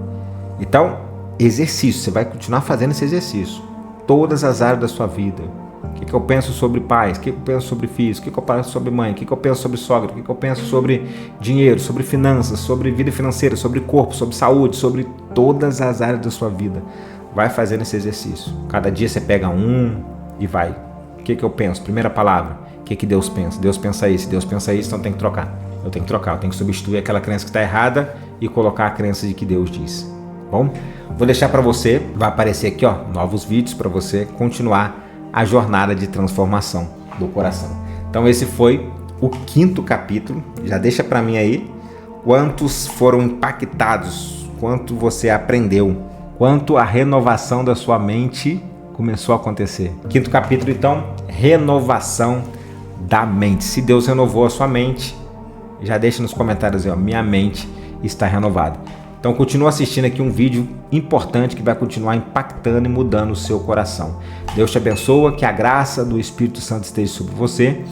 Então, exercício. Você vai continuar fazendo esse exercício. Todas as áreas da sua vida. O que eu penso sobre pais? O que eu penso sobre filhos? O que eu penso sobre mãe? O que eu penso sobre sogra? O que eu penso sobre dinheiro? Sobre finanças? Sobre vida financeira? Sobre corpo? Sobre saúde? Sobre todas as áreas da sua vida. Vai fazendo esse exercício. Cada dia você pega um e vai. O que eu penso? Primeira palavra. O que Deus pensa? Deus pensa isso. Deus pensa isso, então tem que trocar. Eu tenho que trocar. Eu tenho que substituir aquela crença que está errada e colocar a crença de que Deus diz. Bom, vou deixar para você. Vai aparecer aqui, ó, novos vídeos para você continuar a jornada de transformação do coração. Então esse foi o 5º capítulo. Já deixa para mim aí quantos foram impactados, quanto você aprendeu, quanto a renovação da sua mente começou a acontecer. 5º capítulo, então, renovação da mente. Se Deus renovou a sua mente, já deixa nos comentários aí, ó, minha mente está renovada. Então continua assistindo aqui um vídeo importante que vai continuar impactando e mudando o seu coração. Deus te abençoa, que a graça do Espírito Santo esteja sobre você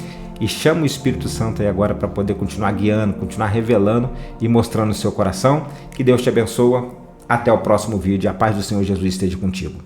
e chama o Espírito Santo aí agora para poder continuar guiando, continuar revelando e mostrando o seu coração. Que Deus te abençoa. Até o próximo vídeo. A paz do Senhor Jesus esteja contigo.